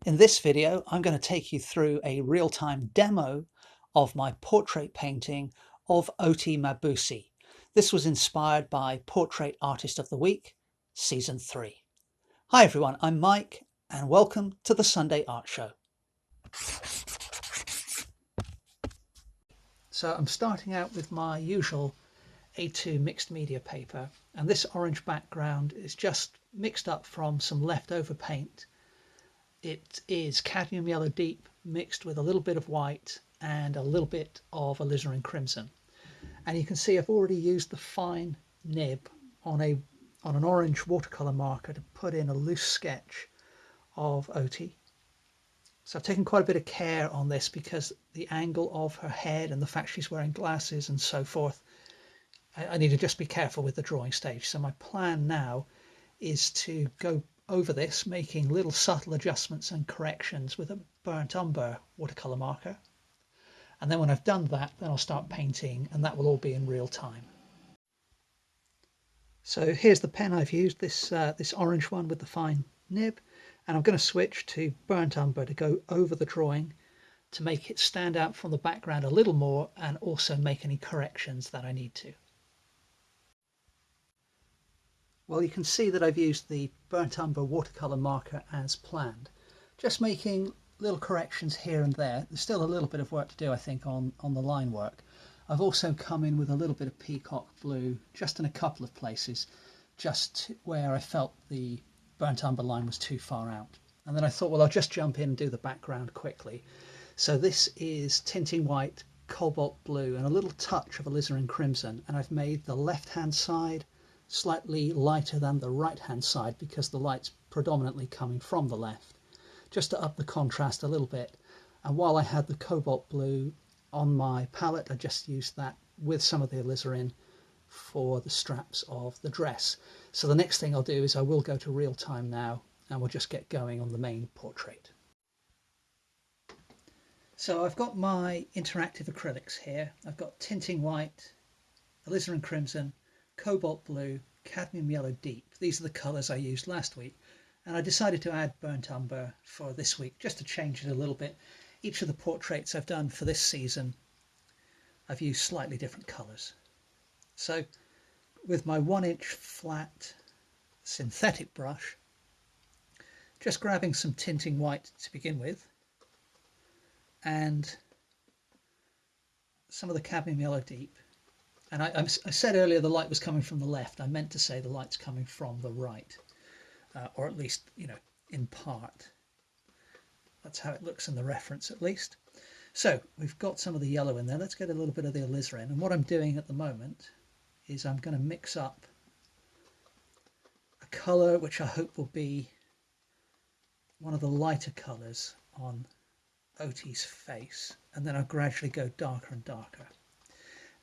In this video, I'm going to take you through a real-time demo of my portrait painting of Oti Mabuse. This was inspired by Portrait Artist of the Week, Season 3. Hi everyone, I'm Mike, and welcome to the Sunday Art Show. So I'm starting out with my usual A2 mixed media paper, and this orange background is just mixed up from some leftover paint. It is cadmium yellow deep mixed with a little bit of white and a little bit of alizarin crimson. And you can see I've already used the fine nib on an orange watercolour marker to put in a loose sketch of Oti. So I've taken quite a bit of care on this because the angle of her head and the fact she's wearing glasses and so forth, I need to just be careful with the drawing stage. So my plan now is to go over this, making little subtle adjustments and corrections with a burnt umber watercolour marker. And then when I've done that, then I'll start painting, and that will all be in real time. So here's the pen I've used, this orange one with the fine nib, and I'm going to switch to burnt umber to go over the drawing to make it stand out from the background a little more and also make any corrections that I need to. Well, you can see that I've used the burnt umber watercolour marker as planned, just making little corrections here and there. There's still a little bit of work to do, I think, on the line work. I've also come in with a little bit of peacock blue just in a couple of places, just where I felt the burnt umber line was too far out. And then I thought, well, I'll just jump in and do the background quickly. So this is tinting white, cobalt blue, and a little touch of alizarin crimson, and I've made the left-hand side slightly lighter than the right hand side because the light's predominantly coming from the left, just to up the contrast a little bit. And while I had the cobalt blue on my palette, I just used that with some of the alizarin for the straps of the dress. So the next thing I'll do is I will go to real time now, and we'll just get going on the main portrait. So I've got my interactive acrylics here. I've got tinting white, alizarin crimson, cobalt blue, cadmium yellow deep. These are the colours I used last week, and I decided to add burnt umber for this week just to change it a little bit. Each of the portraits I've done for this season, I've used slightly different colours. So with my 1-inch flat synthetic brush, just grabbing some tinting white to begin with, and some of the cadmium yellow deep. And I said earlier the light was coming from the left. I meant to say the light's coming from the right, or at least, you know, in part. That's how it looks in the reference, at least. So we've got some of the yellow in there. Let's get a little bit of the alizarin. And what I'm doing at the moment is I'm going to mix up a colour which I hope will be one of the lighter colours on Oti's face, and then I'll gradually go darker and darker.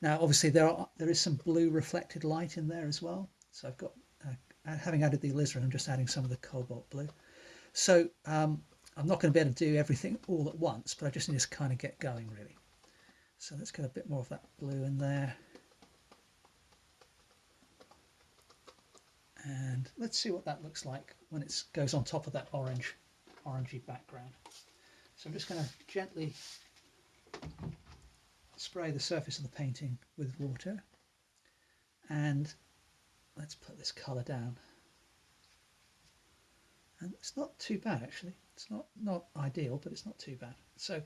Now, obviously, there is some blue reflected light in there as well. So I've got, having added the alizarin, I'm just adding some of the cobalt blue. So I'm not going to be able to do everything all at once, but I just need to kind of get going, really. So let's get a bit more of that blue in there. And let's see what that looks like when it goes on top of that orangey background. So I'm just going to gently spray the surface of the painting with water, and let's put this colour down. And it's not too bad, actually. It's not ideal, but it's not too bad. So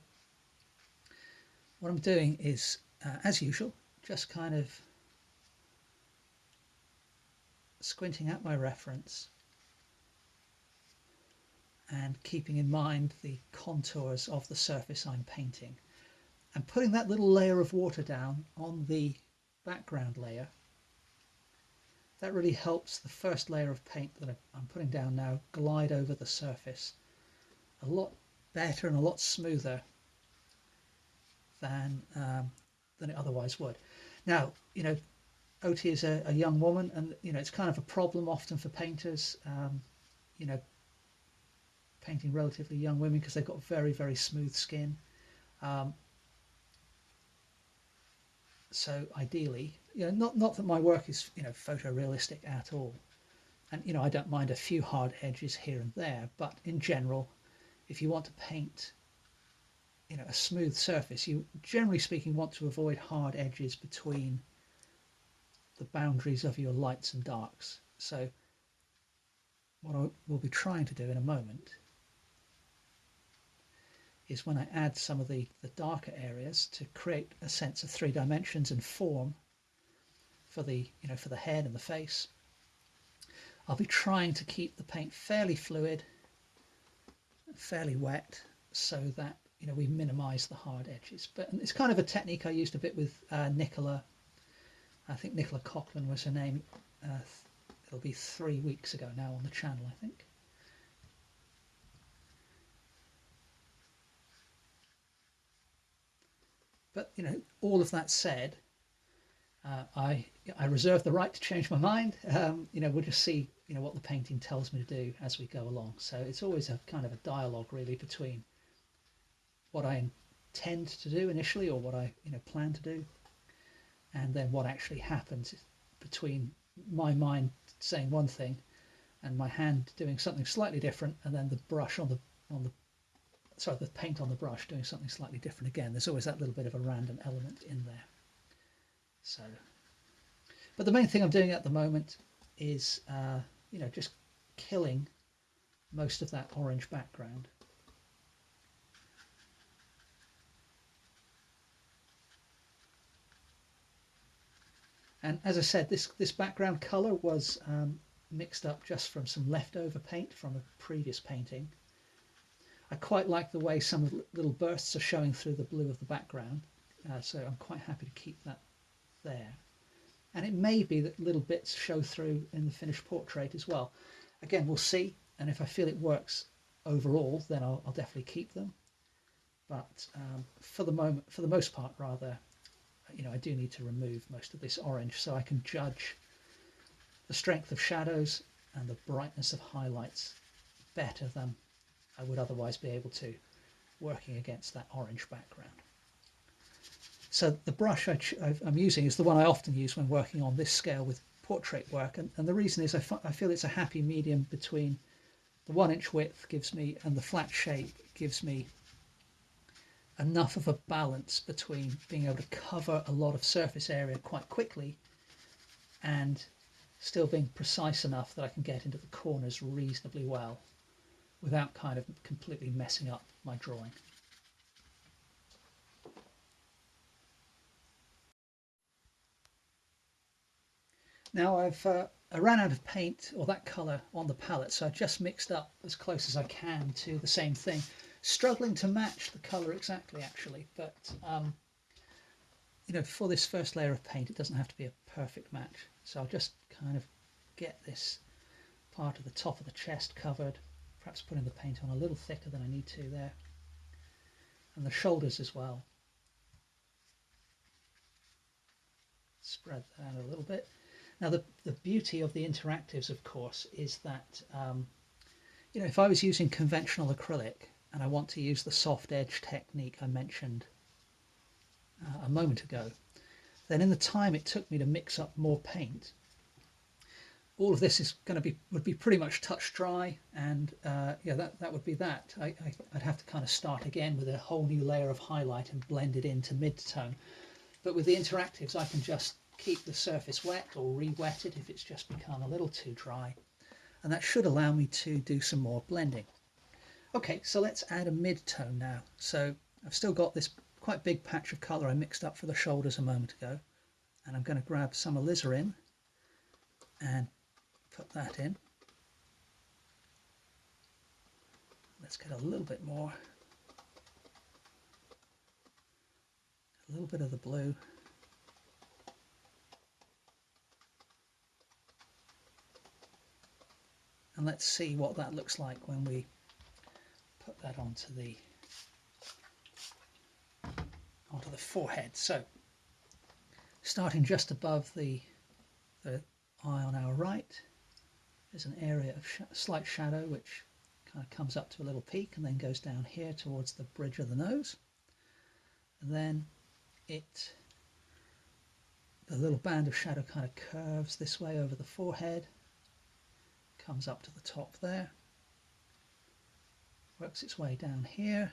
what I'm doing is, as usual, just kind of squinting at my reference and keeping in mind the contours of the surface I'm painting, and putting that little layer of water down on the background layer. That really helps the first layer of paint that I'm putting down now glide over the surface a lot better and a lot smoother than it otherwise would. Now, you know, Oti is a young woman, and you know, it's kind of a problem often for painters, you know, painting relatively young women because they've got very, very smooth skin. So ideally, you know, not that my work is, you know, photorealistic at all, and you know, I don't mind a few hard edges here and there, but in general if you want to paint, you know, a smooth surface, you generally speaking want to avoid hard edges between the boundaries of your lights and darks. So what I will be trying to do in a moment is, when I add some of the darker areas, to create a sense of three dimensions and form for the, you know, for the head and the face, I'll be trying to keep the paint fairly fluid, fairly wet, so that, you know, we minimize the hard edges. But it's kind of a technique I used a bit with Nicola. I think Nicola Coughlin was her name. It'll be 3 weeks ago now on the channel, I think. But, you know, all of that said, I reserve the right to change my mind. You know, we'll just see, you know, what the painting tells me to do as we go along. So it's always a kind of a dialogue really between what I intend to do initially, or what I, you know, plan to do, and then what actually happens between my mind saying one thing and my hand doing something slightly different, and then the brush on the sorry, the paint on the brush doing something slightly different again. There's always that little bit of a random element in there. So, but the main thing I'm doing at the moment is, you know, just killing most of that orange background. And as I said, this background colour was mixed up just from some leftover paint from a previous painting. I quite like the way some of the little bursts are showing through the blue of the background, so I'm quite happy to keep that there. And it may be that little bits show through in the finished portrait as well. Again, we'll see, and if I feel it works overall, then I'll definitely keep them. But for the moment, for the most part rather, you know, I do need to remove most of this orange so I can judge the strength of shadows and the brightness of highlights better than I would otherwise be able to, working against that orange background. So the brush I'm using is the one I often use when working on this scale with portrait work, and the reason is I feel it's a happy medium between the 1-inch width gives me and the flat shape gives me enough of a balance between being able to cover a lot of surface area quite quickly and still being precise enough that I can get into the corners reasonably well without kind of completely messing up my drawing. Now I ran out of paint, or that colour, on the palette, so I just mixed up as close as I can to the same thing, struggling to match the colour exactly actually, but you know, for this first layer of paint it doesn't have to be a perfect match, so I'll just kind of get this part of the top of the chest covered, perhaps putting the paint on a little thicker than I need to there, and the shoulders as well. Spread that out a little bit. Now the beauty of the interactives, of course, is that you know, if I was using conventional acrylic and I want to use the soft edge technique I mentioned a moment ago, then in the time it took me to mix up more paint, all of this is going to would be pretty much touch dry, and yeah, that would be that. I'd have to kind of start again with a whole new layer of highlight and blend it into mid-tone. But with the interactives, I can just keep the surface wet or re-wet it if it's just become a little too dry, and that should allow me to do some more blending. Okay, so let's add a mid-tone now. So I've still got this quite big patch of colour I mixed up for the shoulders a moment ago, and I'm going to grab some alizarin and put that in. Let's get a little bit more, a little bit of the blue. And let's see what that looks like when we put that onto the forehead. So starting just above the eye on our right, there's an area of slight shadow which kind of comes up to a little peak and then goes down here towards the bridge of the nose. And then the little band of shadow kind of curves this way over the forehead, comes up to the top there, works its way down here.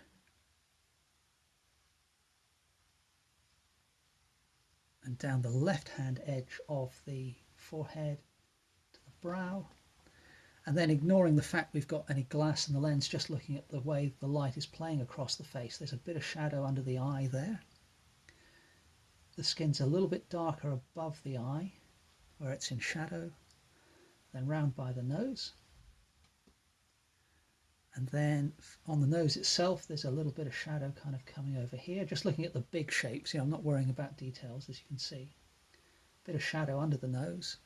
And down the left-hand edge of the forehead to the brow. And then ignoring the fact we've got any glass in the lens, just looking at the way the light is playing across the face, there's a bit of shadow under the eye there. The skin's a little bit darker above the eye, where it's in shadow, then round by the nose. And then on the nose itself, there's a little bit of shadow kind of coming over here. Just looking at the big shapes, I'm not worrying about details, as you can see. Bit of shadow under the nose.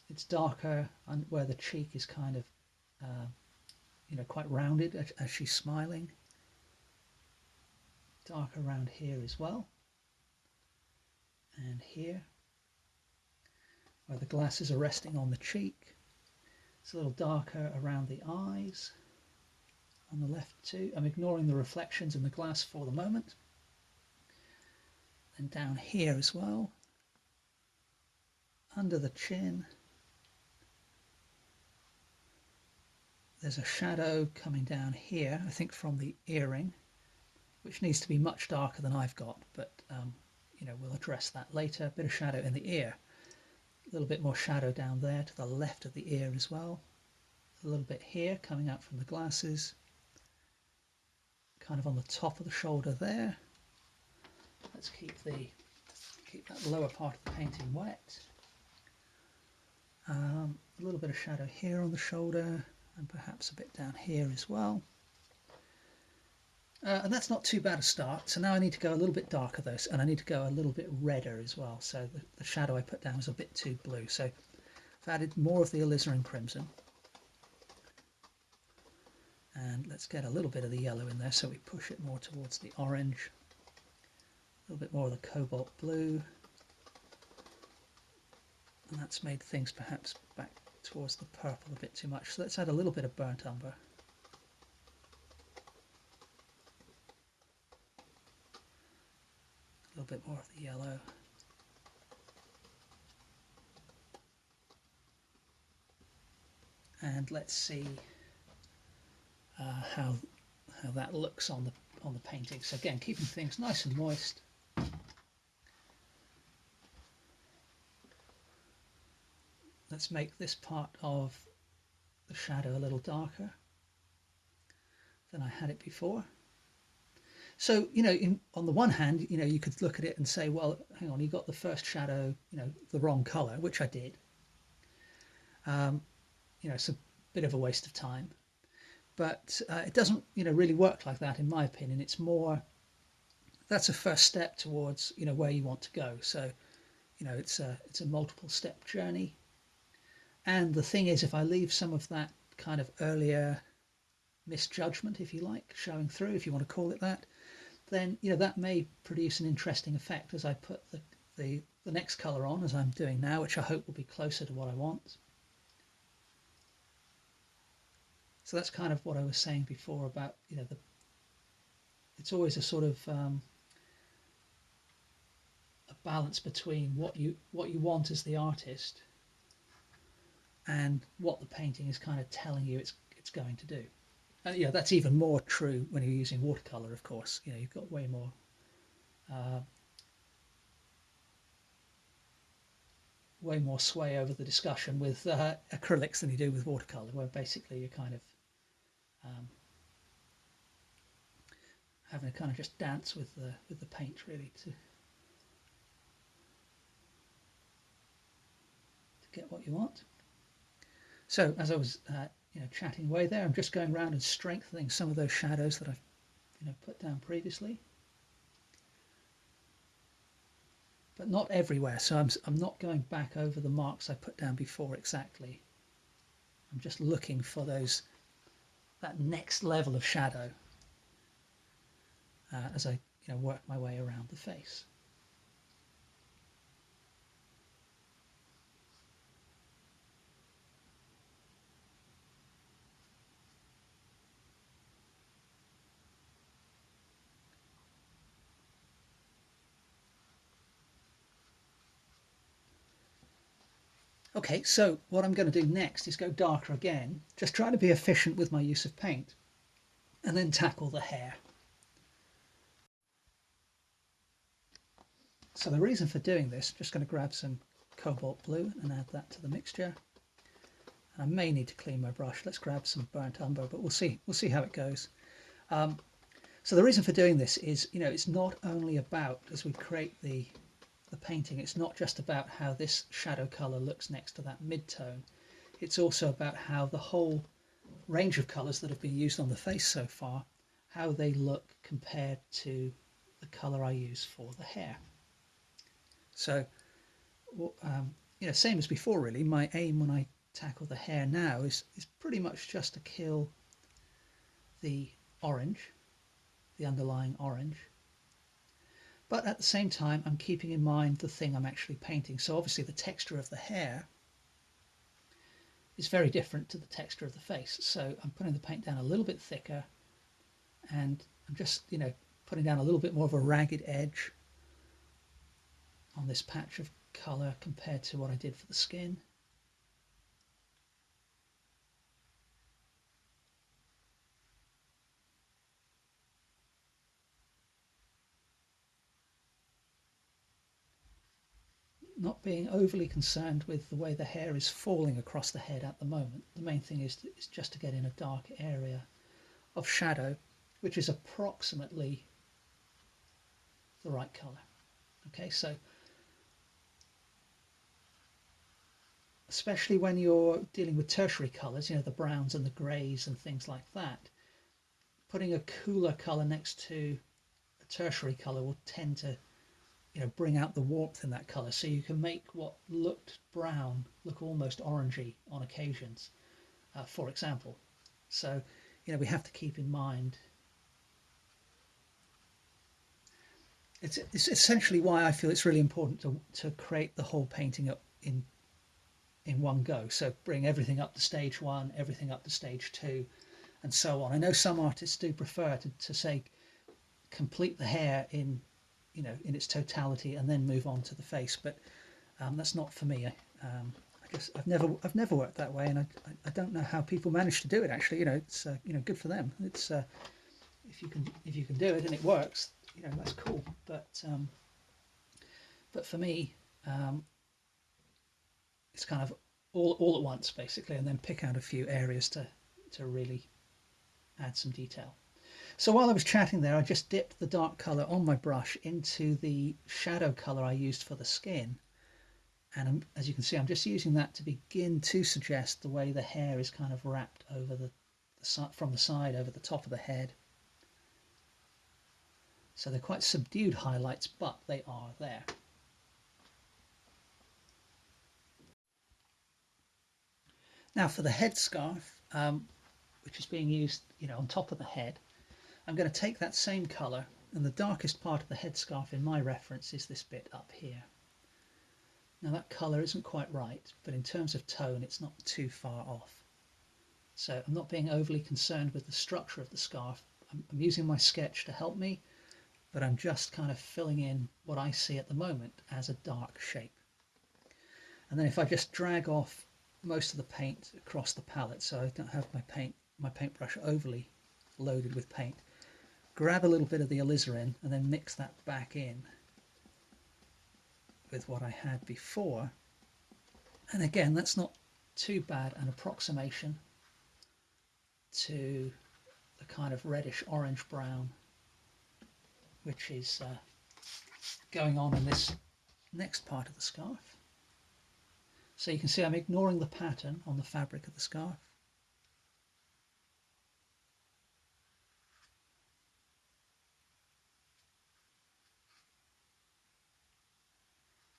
It's darker where the cheek is kind of, quite rounded as she's smiling. Darker around here as well. And here, where the glasses are resting on the cheek. It's a little darker around the eyes. On the left too. I'm ignoring the reflections in the glass for the moment. And down here as well. Under the chin. There's a shadow coming down here, I think from the earring, which needs to be much darker than I've got, but we'll address that later. A bit of shadow in the ear. A little bit more shadow down there to the left of the ear as well. A little bit here coming out from the glasses. Kind of on the top of the shoulder there. Let's keep that lower part of the painting wet. A little bit of shadow here on the shoulder, and perhaps a bit down here as well. And that's not too bad a start. So now I need to go a little bit darker though, and I need to go a little bit redder as well. So the shadow I put down was a bit too blue. So I've added more of the alizarin crimson. And let's get a little bit of the yellow in there, so we push it more towards the orange. A little bit more of the cobalt blue. And that's made things perhaps back towards the purple a bit too much. So let's add a little bit of burnt umber. A little bit more of the yellow. And let's see how that looks on the painting. So again, keeping things nice and moist. Let's make this part of the shadow a little darker than I had it before. So, on the one hand, you could look at it and say, well, hang on, you got the first shadow, the wrong color, which I did. It's a bit of a waste of time. But it doesn't, really work like that, in my opinion. It's more, that's a first step towards, where you want to go. So, it's a multiple step journey. And the thing is, if I leave some of that kind of earlier misjudgment, if you like, showing through, if you want to call it that, then, that may produce an interesting effect as I put the next colour on, as I'm doing now, which I hope will be closer to what I want. So that's kind of what I was saying before about, it's always a sort of a balance between what you want as the artist and what the painting is kind of telling you it's going to do. And that's even more true when you're using watercolour, of course. You've got way more sway over the discussion with acrylics than you do with watercolour, where basically you're kind of having to kind of just dance with the paint, really, to get what you want. So as I was chatting away there, I'm just going around and strengthening some of those shadows that I've put down previously, but not everywhere. So I'm not going back over the marks I put down before exactly. I'm just looking for that next level of shadow as I work my way around the face. Okay, so what I'm going to do next is go darker again, just trying to be efficient with my use of paint. and then tackle the hair. So the reason for doing this, I'm just going to grab some cobalt blue and add that to the mixture. I may need to clean my brush. Let's grab some burnt umber, but we'll see how it goes. So the reason for doing this is, it's not only about, as we create the painting, it's not just about how this shadow colour looks next to that mid-tone. It's also about how the whole range of colours that have been used on the face so far, how they look compared to the colour I use for the hair. So, same as before really, my aim when I tackle the hair now is pretty much just to kill the orange, the underlying orange, but at the same time I'm keeping in mind the thing I'm actually painting. So obviously the texture of the hair is very different to the texture of the face, so I'm putting the paint down a little bit thicker, and I'm just putting down a little bit more of a ragged edge on this patch of colour compared to what I did for the skin. Not being overly concerned with the way the hair is falling across the head at the moment. The main thing is just to get in a dark area of shadow, which is approximately the right colour. Okay, so especially when you're dealing with tertiary colours, the browns and the greys and things like that, putting a cooler colour next to a tertiary colour will tend to bring out the warmth in that colour, so you can make what looked brown look almost orangey on occasions, for example. So we have to keep in mind, it's essentially why I feel it's really important to create the whole painting up in one go. So bring everything up to stage 1, everything up to stage 2, and so on. I know some artists do prefer to say complete the hair in its totality and then move on to the face, but that's not for me. I guess I've never worked that way, and I don't know how people manage to do it. Actually, it's good for them. It's if you can do it and it works, that's cool. But for me, it's kind of all at once basically, and then pick out a few areas to really add some detail. So while I was chatting there, I just dipped the dark colour on my brush into the shadow colour I used for the skin. And as you can see, I'm just using that to begin to suggest the way the hair is kind of wrapped over from the side over the top of the head. So they're quite subdued highlights, but they are there. Now for the headscarf, which is being used on top of the head, I'm going to take that same colour, and the darkest part of the headscarf in my reference is this bit up here. Now that colour isn't quite right, but in terms of tone it's not too far off. So I'm not being overly concerned with the structure of the scarf. I'm using my sketch to help me, but I'm just kind of filling in what I see at the moment as a dark shape. And then if I just drag off most of the paint across the palette, so I don't have my paintbrush overly loaded with paint, grab a little bit of the alizarin and then mix that back in with what I had before. And again, that's not too bad an approximation to the kind of reddish orange brown which is going on in this next part of the scarf. So you can see I'm ignoring the pattern on the fabric of the scarf.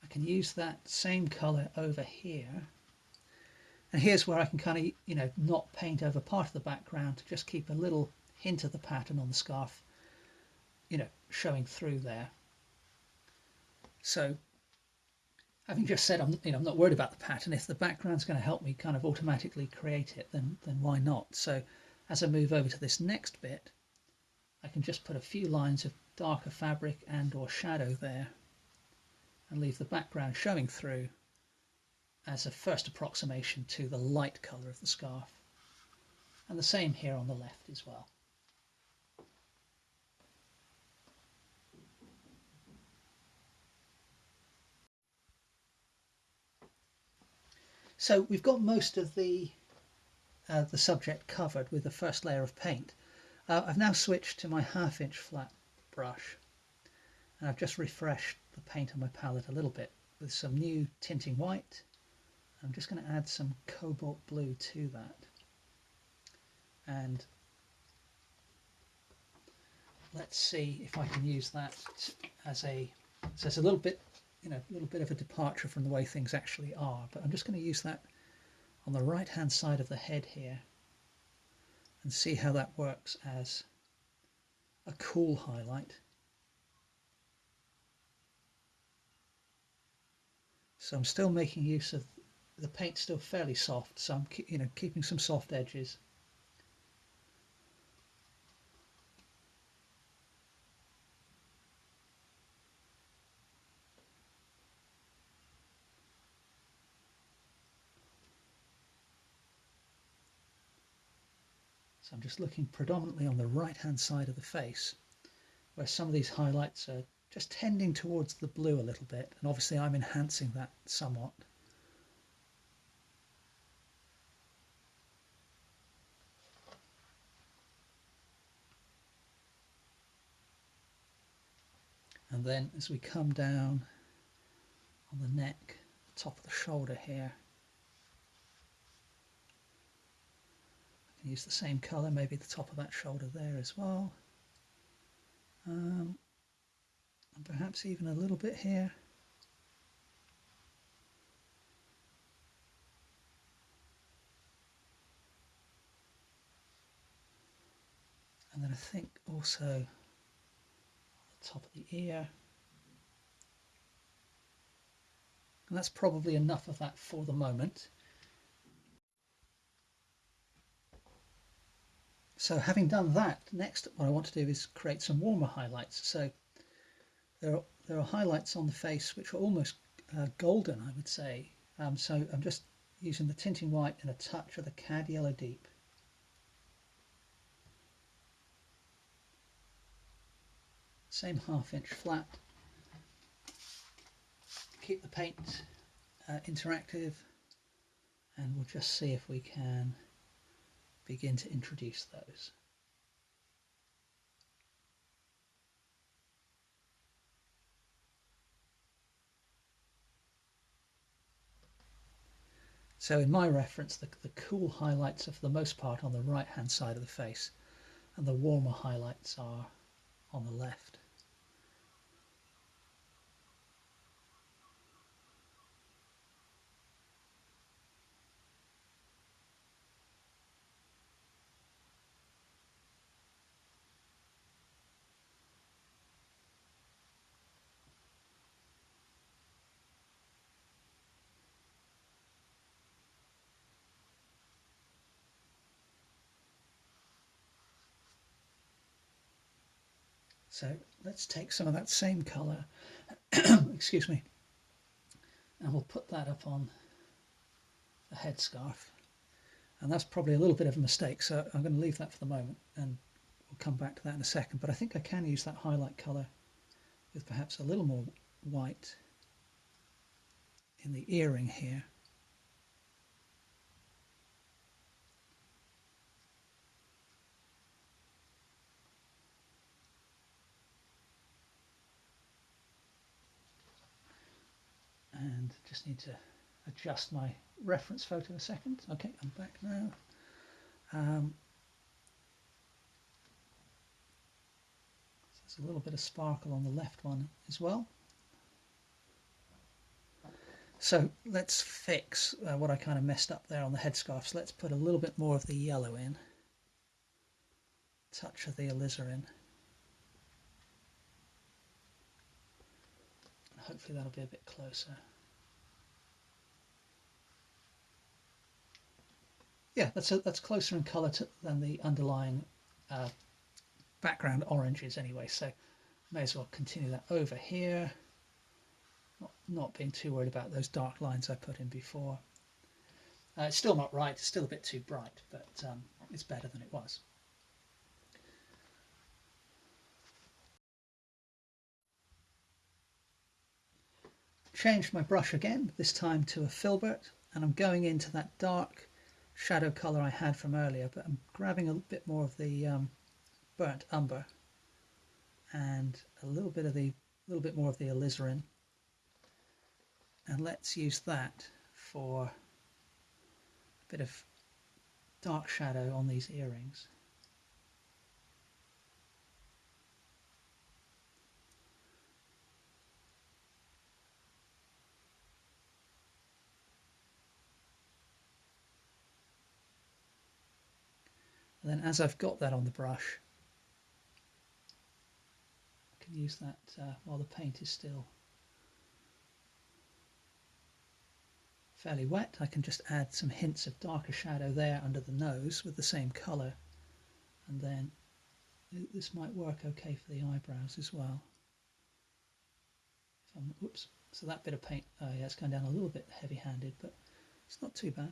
I can use that same colour over here, and here's where I can kind of not paint over part of the background to just keep a little hint of the pattern on the scarf showing through there. So having just said I'm not worried about the pattern, if the background's going to help me kind of automatically create it, then why not? So as I move over to this next bit, I can just put a few lines of darker fabric and or shadow there and leave the background showing through as a first approximation to the light colour of the scarf. And the same here on the left as well. So we've got most of the subject covered with the first layer of paint. I've now switched to my 1/2" flat brush, and I've just refreshed the paint on my palette a little bit with some new tinting white. I'm just going to add some cobalt blue to that, and let's see if I can use that as a, so it's a little bit, a little bit of a departure from the way things actually are, but I'm just going to use that on the right hand side of the head here and see how that works as a cool highlight. So I'm still making use of the paint, still fairly soft, so I'm keeping some soft edges. So I'm just looking predominantly on the right hand side of the face, where some of these highlights are just tending towards the blue a little bit, and obviously I'm enhancing that somewhat. And then as we come down on the neck, the top of the shoulder here, I can use the same colour, maybe the top of that shoulder there as well. And perhaps even a little bit here. And then I think also on the top of the ear. And that's probably enough of that for the moment. So having done that, next what I want to do is create some warmer highlights. So there are highlights on the face which are almost golden, I would say. So I'm just using the tinting white and a touch of the Cad Yellow Deep. Same 1/2" flat. Keep the paint interactive, and we'll just see if we can begin to introduce those. So in my reference, the cool highlights are for the most part on the right hand side of the face, and the warmer highlights are on the left. So let's take some of that same colour, excuse me, and we'll put that up on the headscarf. And that's probably a little bit of a mistake, so I'm going to leave that for the moment, and we'll come back to that in a second. But I think I can use that highlight colour with perhaps a little more white in the earring here. And just need to adjust my reference photo a second. Okay, I'm back now. There's a little bit of sparkle on the left one as well. So let's fix what I kind of messed up there on the headscarf. So let's put a little bit more of the yellow in, touch of the alizarin. Hopefully that'll be a bit closer. Yeah, that's closer in colour than the underlying background oranges anyway, so may as well continue that over here. Not being too worried about those dark lines I put in before. It's still not right, it's still a bit too bright, but it's better than it was. Changed my brush again, this time to a filbert, and I'm going into that dark shadow colour I had from earlier, but I'm grabbing a bit more of the burnt umber and a little bit more of the alizarin, and let's use that for a bit of dark shadow on these earrings. And then as I've got that on the brush, I can use that while the paint is still fairly wet. I can just add some hints of darker shadow there under the nose with the same colour, and then this might work okay for the eyebrows as well. Oops, so that bit of paint, yeah, it's going down a little bit heavy-handed, but it's not too bad.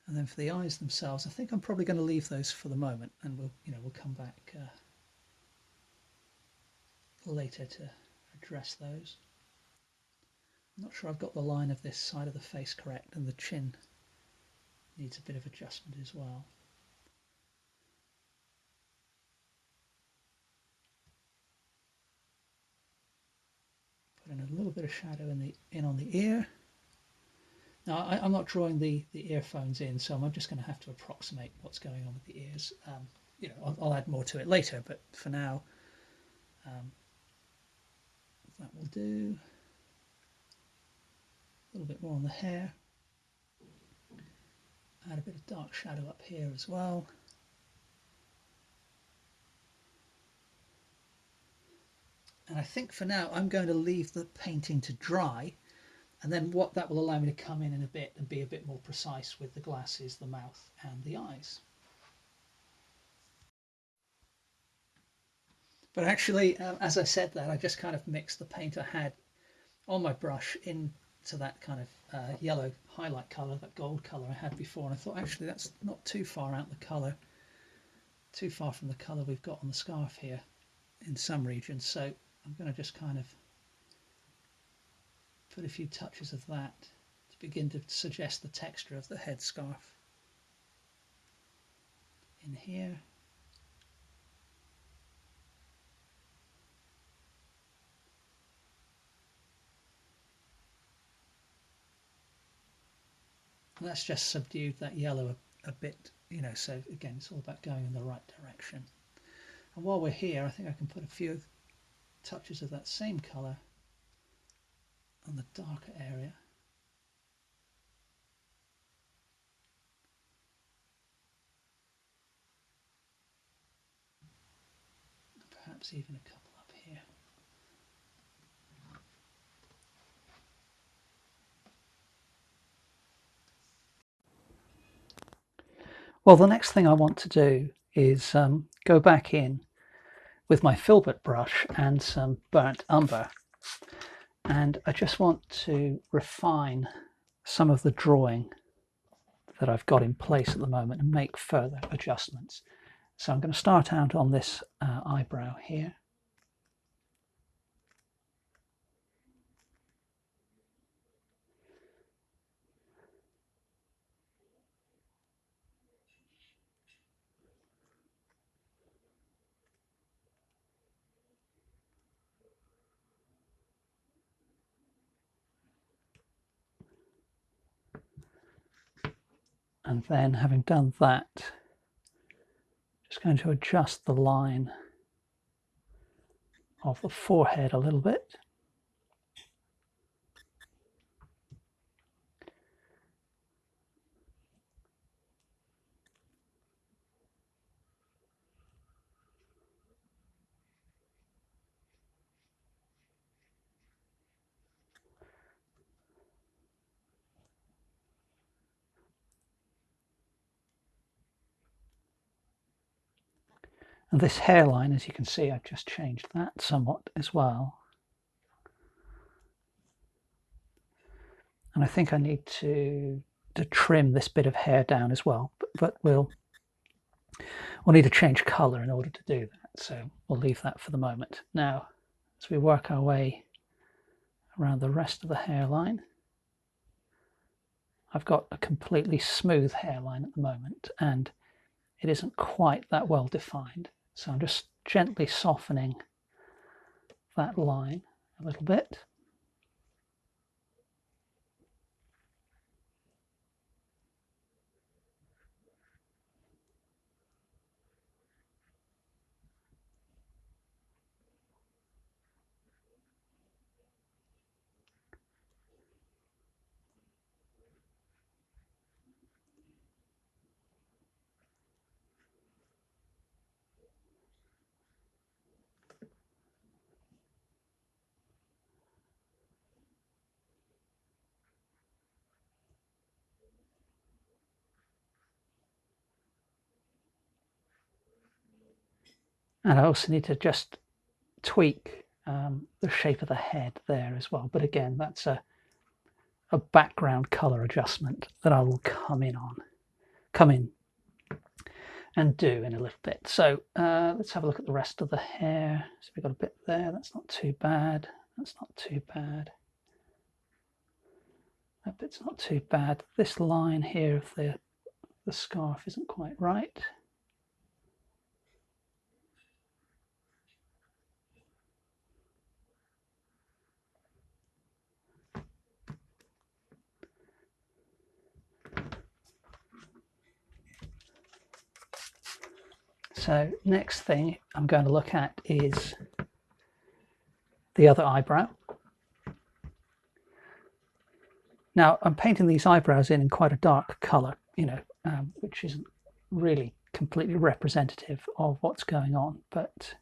And then for the eyes themselves, I think I'm probably going to leave those for the moment, and we'll come back later to address those. I'm not sure I've got the line of this side of the face correct, and the chin needs a bit of adjustment as well. Put in a little bit of shadow in on the ear. Now I'm not drawing the earphones in, so I'm just going to have to approximate what's going on with the ears. I'll add more to it later, but for now, that will do. A little bit more on the hair. Add a bit of dark shadow up here as well. And I think for now I'm going to leave the painting to dry, and then what that will allow me to come in a bit and be a bit more precise with the glasses, the mouth and the eyes. But actually, as I said that, I just kind of mixed the paint I had on my brush into that kind of yellow highlight colour, that gold colour I had before, and I thought actually that's not too far out the colour, too far from the colour we've got on the scarf here in some regions, so I'm going to just kind of put a few touches of that to begin to suggest the texture of the headscarf in here. And that's just subdued that yellow a bit, so again it's all about going in the right direction. And while we're here, I think I can put a few touches of that same colour on the darker area. And perhaps even a couple up here. Well, the next thing I want to do is go back in with my filbert brush and some burnt umber, and I just want to refine some of the drawing that I've got in place at the moment and make further adjustments. So I'm going to start out on this eyebrow here. And then, having done that, just going to adjust the line of the forehead a little bit. And this hairline, as you can see, I've just changed that somewhat as well. And I think I need to trim this bit of hair down as well, but we'll need to change colour in order to do that, so we'll leave that for the moment. Now, as we work our way around the rest of the hairline, I've got a completely smooth hairline at the moment, and it isn't quite that well defined, so I'm just gently softening that line a little bit. And I also need to just tweak the shape of the head there as well. But again, that's a background color adjustment that I will come in and do in a little bit. So let's have a look at the rest of the hair. So we've got a bit there. That's not too bad. That's not too bad. That bit's not too bad. This line here of the scarf isn't quite right. So next thing I'm going to look at is the other eyebrow. Now I'm painting these eyebrows in quite a dark color, which isn't really completely representative of what's going on, but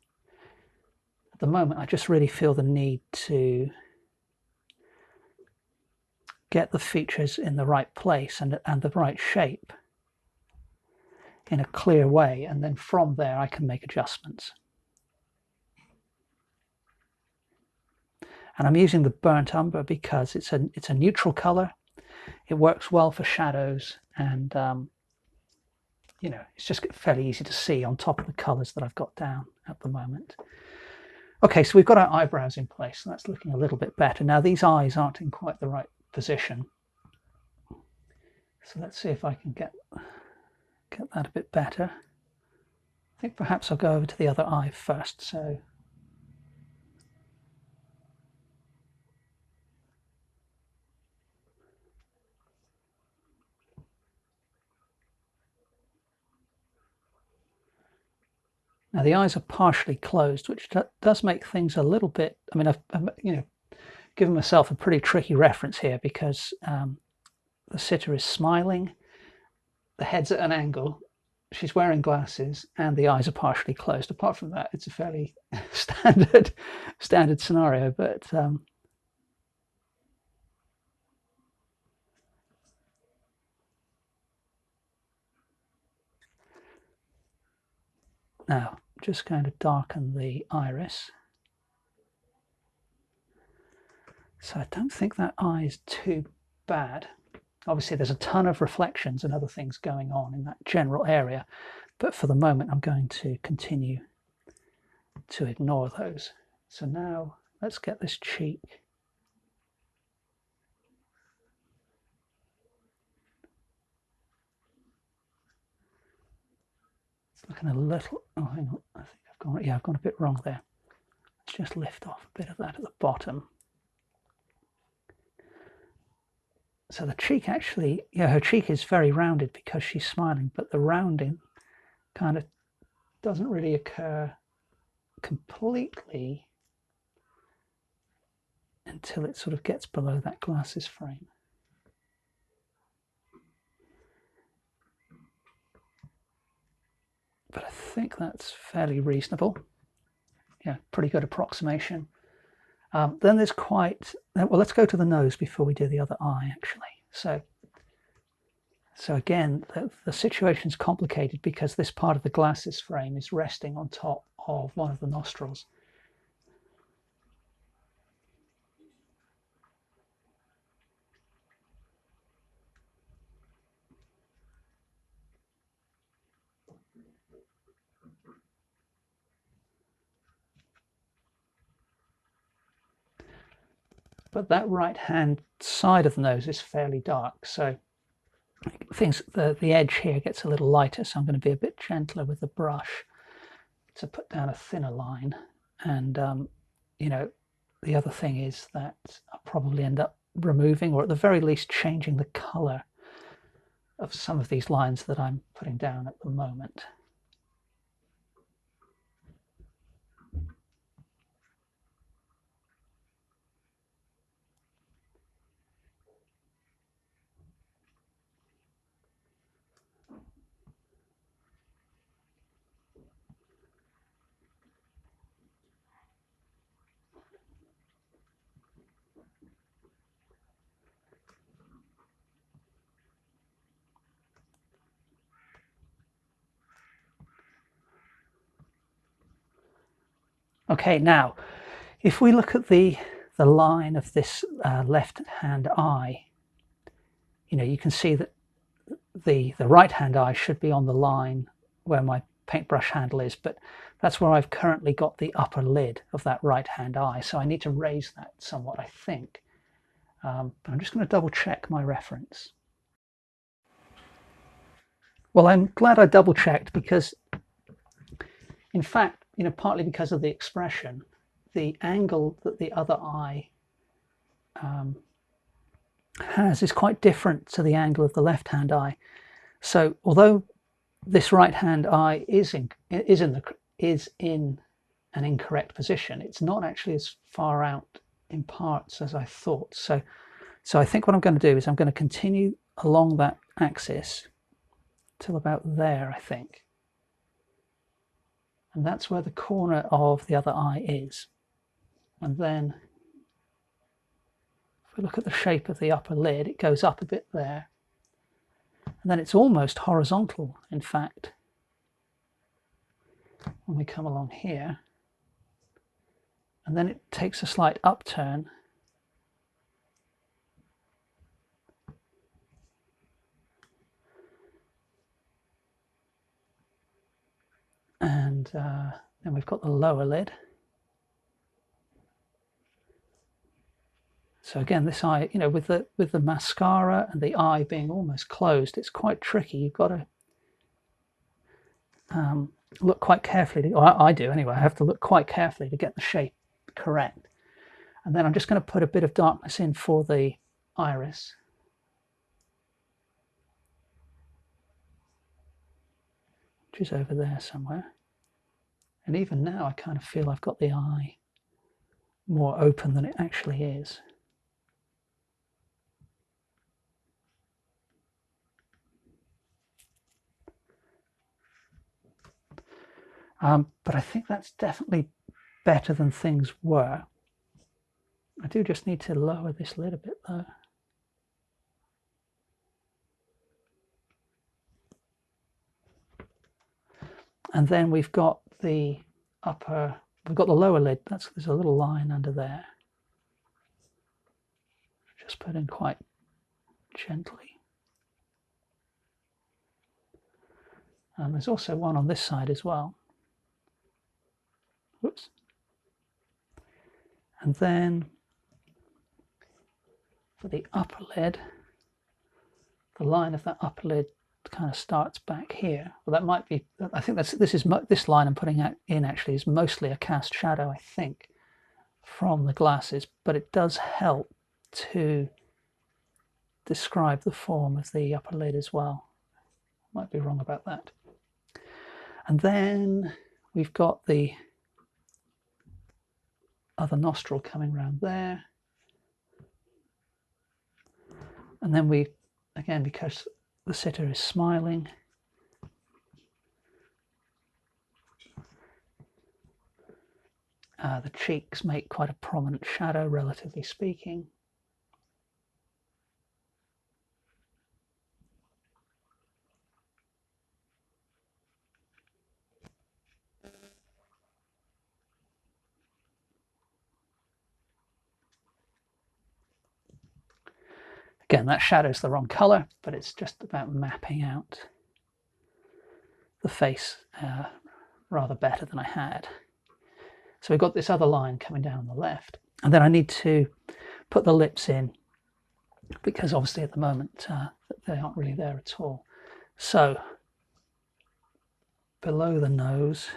at the moment I just really feel the need to get the features in the right place and the right shape in a clear way, and then from there I can make adjustments. And I'm using the burnt umber because it's a neutral color. It works well for shadows, and it's just fairly easy to see on top of the colors that I've got down at the moment. Okay, so we've got our eyebrows in place, so that's looking a little bit better. Now these eyes aren't in quite the right position, so let's see if I can get that a bit better. I think perhaps I'll go over to the other eye first. So now the eyes are partially closed, which does make things a little bit, I mean, I've given myself a pretty tricky reference here because the sitter is smiling, the head's at an angle, she's wearing glasses, and the eyes are partially closed. Apart from that, it's a fairly standard scenario, but now I'm just going to darken the iris. So I don't think that eye is too bad. Obviously there's a ton of reflections and other things going on in that general area, but for the moment I'm going to continue to ignore those. So now let's get this cheek. It's looking a little, oh hang on, I think I've gone a bit wrong there. Let's just lift off a bit of that at the bottom. So the cheek actually, her cheek is very rounded because she's smiling, but the rounding kind of doesn't really occur completely until it sort of gets below that glasses frame. But I think that's fairly reasonable. Yeah, pretty good approximation. Then there's quite, well, let's go to the nose before we do the other eye, actually. So again, the situation's complicated because this part of the glasses frame is resting on top of one of the nostrils. but that right hand side of the nose is fairly dark, so the edge here gets a little lighter, so I'm going to be a bit gentler with the brush to put down a thinner line. And you know, the other thing is that I'll probably end up removing, or at the very least changing, the color of some of these lines that I'm putting down at the moment. Okay, now if we look at the line of this left hand eye, you know, you can see that the right hand eye should be on the line where my paintbrush handle is, but that's where I've currently got the upper lid of that right hand eye, so I need to raise that somewhat, I think. But I'm just going to double check my reference. Well, I'm glad I double checked, because in fact, you know, partly because of the expression, the angle that the other eye has is quite different to the angle of the left hand eye. So although this right hand eye is in an incorrect position, it's not actually as far out in parts as I thought. So I think what I'm going to do is I'm going to continue along that axis till about there, I think. And that's where the corner of the other eye is. And then if we look at the shape of the upper lid, it goes up a bit there. And then it's almost horizontal, in fact, when we come along here. And then it takes a slight upturn. And then we've got the lower lid. So again, this eye, you know, with the mascara and the eye being almost closed, it's quite tricky. You've got to look quite carefully, or I do anyway, I have to look quite carefully to get the shape correct. And then I'm just going to put a bit of darkness in for the iris. Which is over there somewhere. And even now I kind of feel I've got the eye more open than it actually is. But I think that's definitely better than things were. I do just need to lower this lid a bit though. And then we've got the lower lid. There's a little line under there. Just put in quite gently. And there's also one on this side as well. Whoops. And then for the upper lid, the line of that upper lid kind of starts back here. Well, that might be, I think this line I'm putting in actually is mostly a cast shadow, I think, from the glasses, but it does help to describe the form of the upper lid as well. Might be wrong about that. And then we've got the other nostril coming around there. And then we, again, because the sitter is smiling, the cheeks make quite a prominent shadow, relatively speaking. Again, that shadow's the wrong color, but it's just about mapping out the face rather better than I had. So we've got this other line coming down the left, and then I need to put the lips in, because obviously at the moment they aren't really there at all. So below the nose,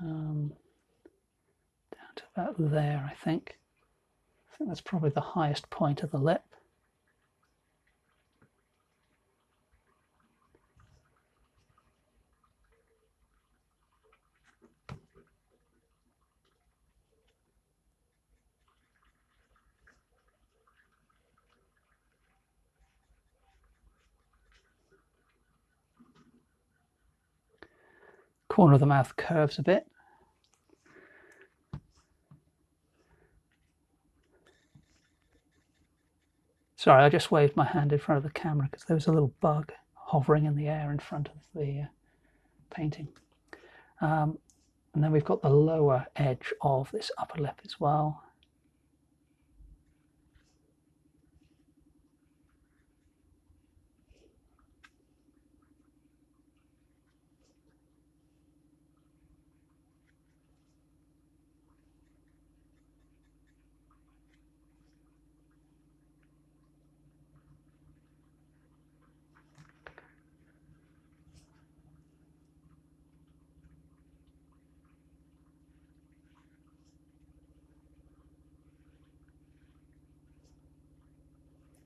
down to about there, I think. I think that's probably the highest point of the lip. Corner of the mouth curves a bit. Sorry, I just waved my hand in front of the camera because there was a little bug hovering in the air in front of the painting. And then we've got the lower edge of this upper lip as well.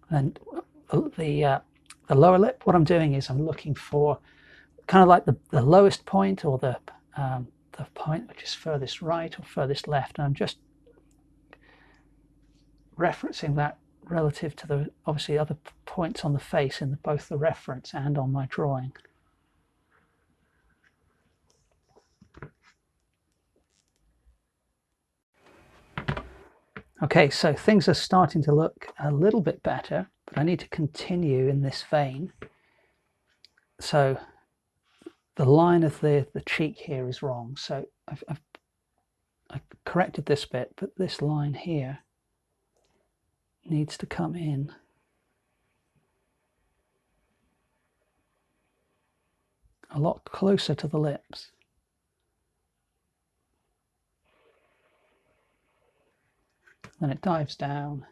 And the lower lip, what I'm doing is I'm looking for kind of like the lowest point, or the point which is furthest right or furthest left, and I'm just referencing that relative to the obviously other points on the face in both the reference and on my drawing. Okay, so things are starting to look a little bit better, but I need to continue in this vein. So the line of the cheek here is wrong, so I've corrected this bit, but this line here needs to come in a lot closer to the lips. Then it dives down,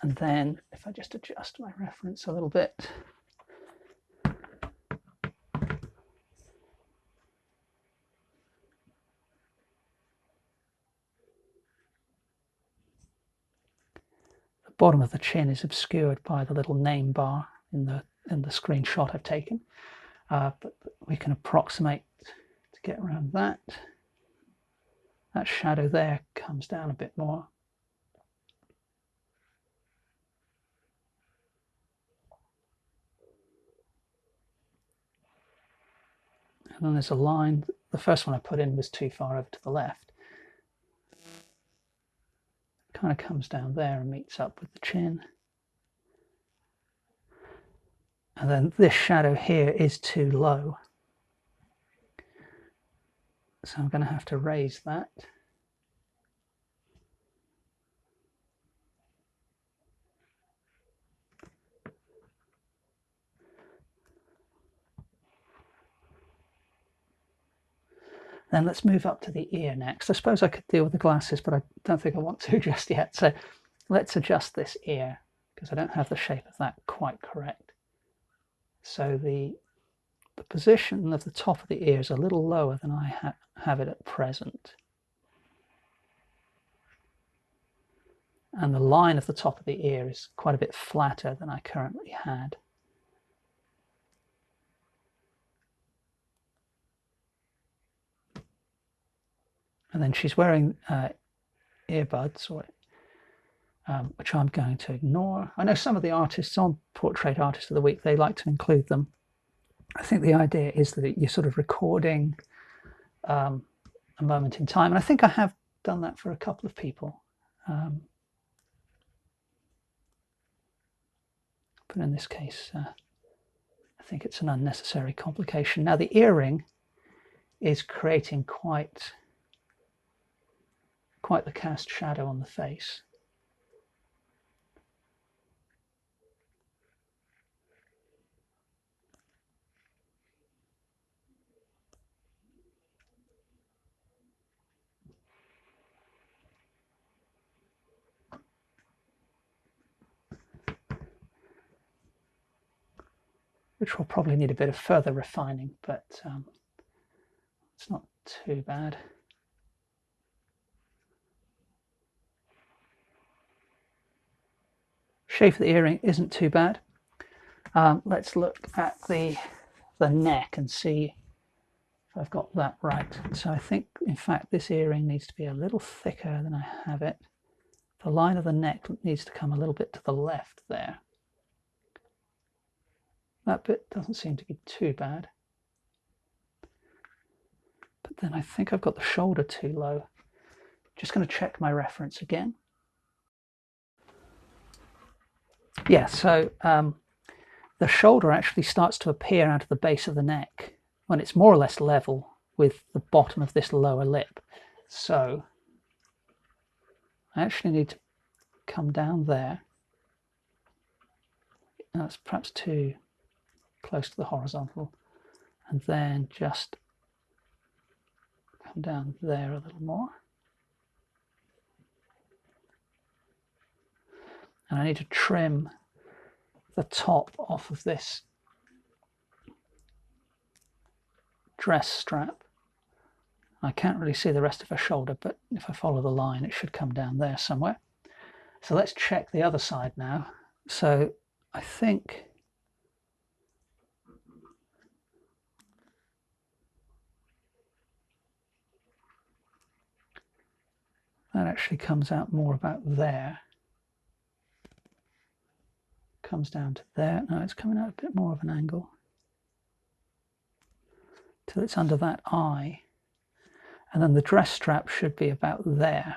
and then if I just adjust my reference a little bit, the bottom of the chin is obscured by the little name bar in the screenshot I've taken, but we can approximate to get around that. That shadow there comes down a bit more. And then there's a line. The first one I put in was too far over to the left. It kind of comes down there and meets up with the chin. And then this shadow here is too low. So I'm going to have to raise that. Then let's move up to the ear next. I suppose I could deal with the glasses, but I don't think I want to just yet. So let's adjust this ear, because I don't have the shape of that quite correct. So the position of the top of the ear is a little lower than I have it at present. And the line of the top of the ear is quite a bit flatter than I currently had. And then she's wearing earbuds, which I'm going to ignore. I know some of the artists on Portrait Artist of the Week, they like to include them. I think the idea is that you're sort of recording a moment in time. And I think I have done that for a couple of people. But in this case, I think it's an unnecessary complication. Now the earring is creating quite the cast shadow on the face. which will probably need a bit of further refining, but it's not too bad. Shape of the earring isn't too bad. Let's look at the neck and see if I've got that right. So I think, in fact, this earring needs to be a little thicker than I have it. The line of the neck needs to come a little bit to the left there. That bit doesn't seem to be too bad. But then I think I've got the shoulder too low. Just going to check my reference again. Yeah, so the shoulder actually starts to appear out of the base of the neck when it's more or less level with the bottom of this lower lip. So I actually need to come down there. That's perhaps too close to the horizontal. And then just come down there a little more. And I need to trim the top off of this dress strap. I can't really see the rest of her shoulder, but if I follow the line, it should come down there somewhere. So let's check the other side now. So I think that actually comes out more about there. Comes down to there. No, it's coming out a bit more of an angle till it's under that eye. And then the dress strap should be about there.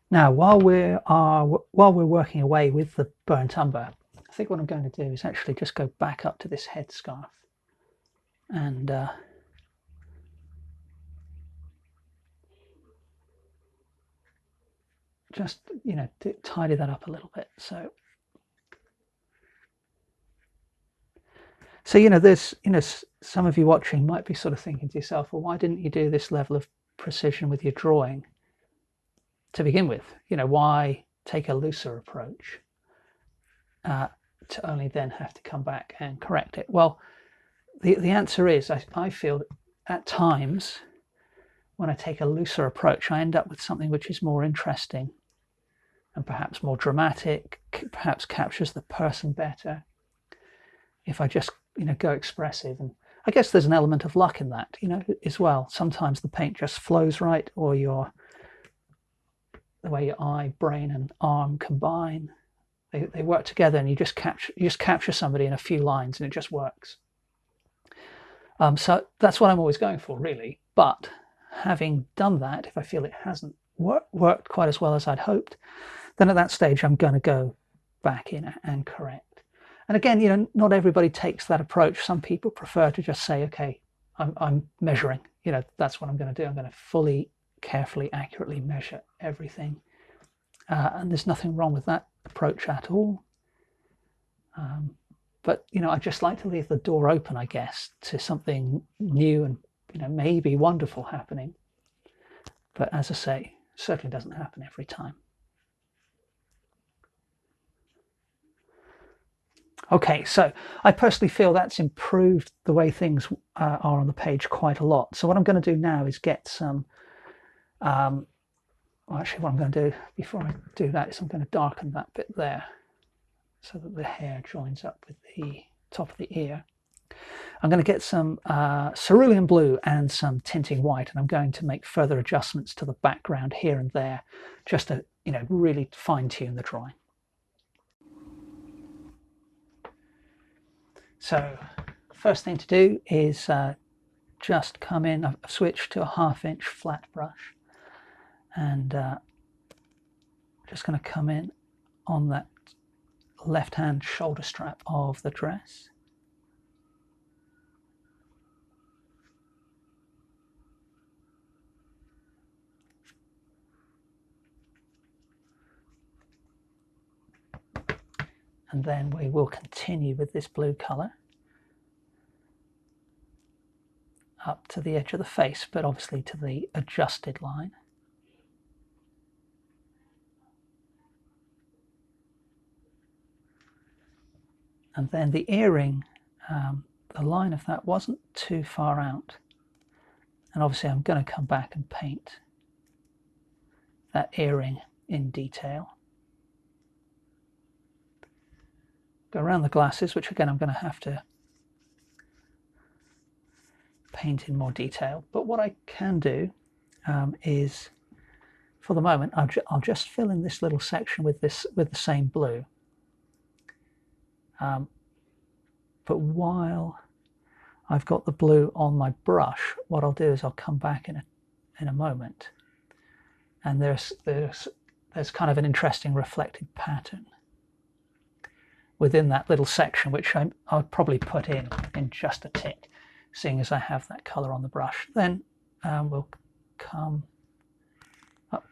Now, while we're working away with the burnt umber, I think what I'm going to do is actually just go back up to this headscarf and just, you know, tidy that up a little bit. So you know, there's, you know, some of you watching might be sort of thinking to yourself, well, why didn't you do this level of precision with your drawing to begin with? You know, why take a looser approach to only then have to come back and correct it? Well, the answer is I feel that at times when I take a looser approach, I end up with something which is more interesting and perhaps more dramatic, perhaps captures the person better. If I just, you know, go expressive. And I guess there's an element of luck in that, you know, as well. Sometimes the paint just flows right, or the way your eye, brain and arm combine, they work together, and you just capture somebody in a few lines and it just works. So that's what I'm always going for, really. But having done that, if I feel it hasn't worked quite as well as I'd hoped, then at that stage I'm going to go back in and correct. And again, you know, not everybody takes that approach. Some people prefer to just say, okay, I'm measuring, you know, that's what I'm going to do. I'm going to fully, carefully, accurately measure everything. And there's nothing wrong with that approach at all. But, you know, I just like to leave the door open, I guess, to something new and, you know, maybe wonderful happening. But as I say, it certainly doesn't happen every time. Okay, so I personally feel that's improved the way things are on the page quite a lot. So what I'm going to do now is get some, well, actually what I'm going to do before I do that is I'm going to darken that bit there so that the hair joins up with the top of the ear. I'm going to get some cerulean blue and some tinting white, and I'm going to make further adjustments to the background here and there just to, you know, really fine-tune the drawing. So first thing to do is just come in. I've switched to a 1/2 inch flat brush, and just going to come in on that left hand shoulder strap of the dress. And then we will continue with this blue colour up to the edge of the face, but obviously to the adjusted line. And then the earring, the line of that wasn't too far out. And obviously I'm going to come back and paint that earring in detail. Go around the glasses, which again I'm going to have to paint in more detail. But what I can do is, for the moment, I'll just fill in this little section with the same blue. But while I've got the blue on my brush, what I'll do is I'll come back in a moment, and there's kind of an interesting reflected pattern within that little section, which I'll probably put in just a tick, seeing as I have that colour on the brush. Then we'll come up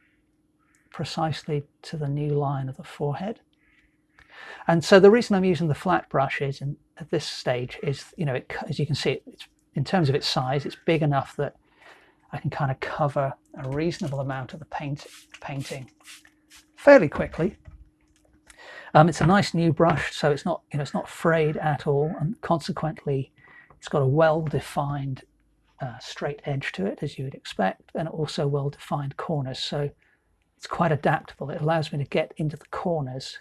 precisely to the new line of the forehead. And so the reason I'm using the flat brush is, at this stage, is, you know, as you can see, it's, in terms of its size, it's big enough that I can kind of cover a reasonable amount of the painting fairly quickly. It's a nice new brush, so it's not, you know, it's not frayed at all, and consequently, it's got a well-defined straight edge to it, as you would expect, and also well-defined corners. So it's quite adaptable. It allows me to get into the corners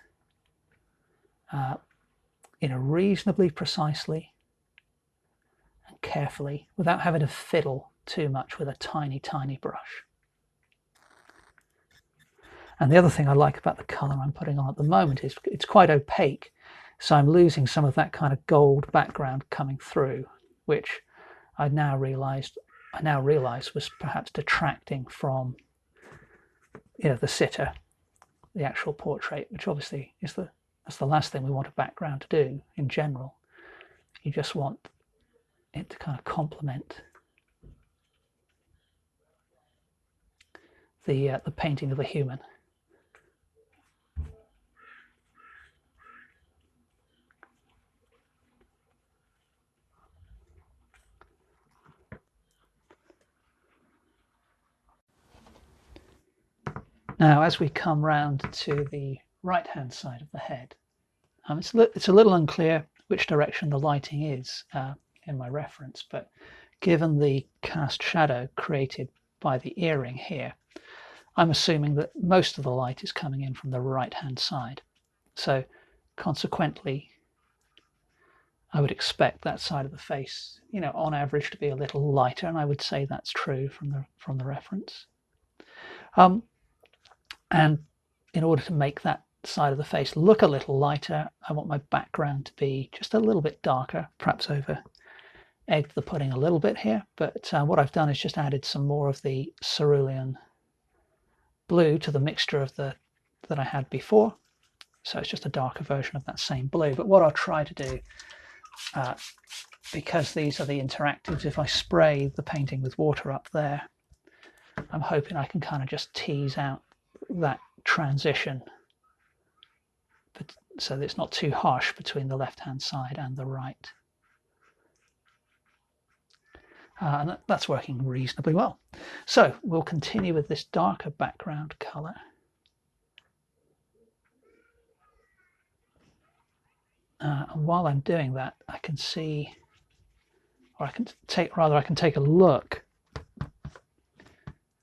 reasonably precisely and carefully, without having to fiddle too much with a tiny brush. And the other thing I like about the colour I'm putting on at the moment is it's quite opaque, so I'm losing some of that kind of gold background coming through, which I now realise was perhaps detracting from, you know, the sitter, the actual portrait, which obviously is that's the last thing we want a background to do in general. You just want it to kind of complement the painting of the human. Now, as we come round to the right-hand side of the head, it's a little unclear which direction the lighting is in my reference, but given the cast shadow created by the earring here, I'm assuming that most of the light is coming in from the right-hand side. So consequently, I would expect that side of the face, you know, on average to be a little lighter, and I would say that's true from the reference. And in order to make that side of the face look a little lighter, I want my background to be just a little bit darker, perhaps over egged the pudding a little bit here. But what I've done is just added some more of the cerulean blue to the mixture of that I had before. So it's just a darker version of that same blue. But what I'll try to do, because these are the interactives, if I spray the painting with water up there, I'm hoping I can kind of just tease out that transition, but so that it's not too harsh between the left-hand side and the right. And that's working reasonably well. So we'll continue with this darker background colour. And while I'm doing that, I can see, or I can take a look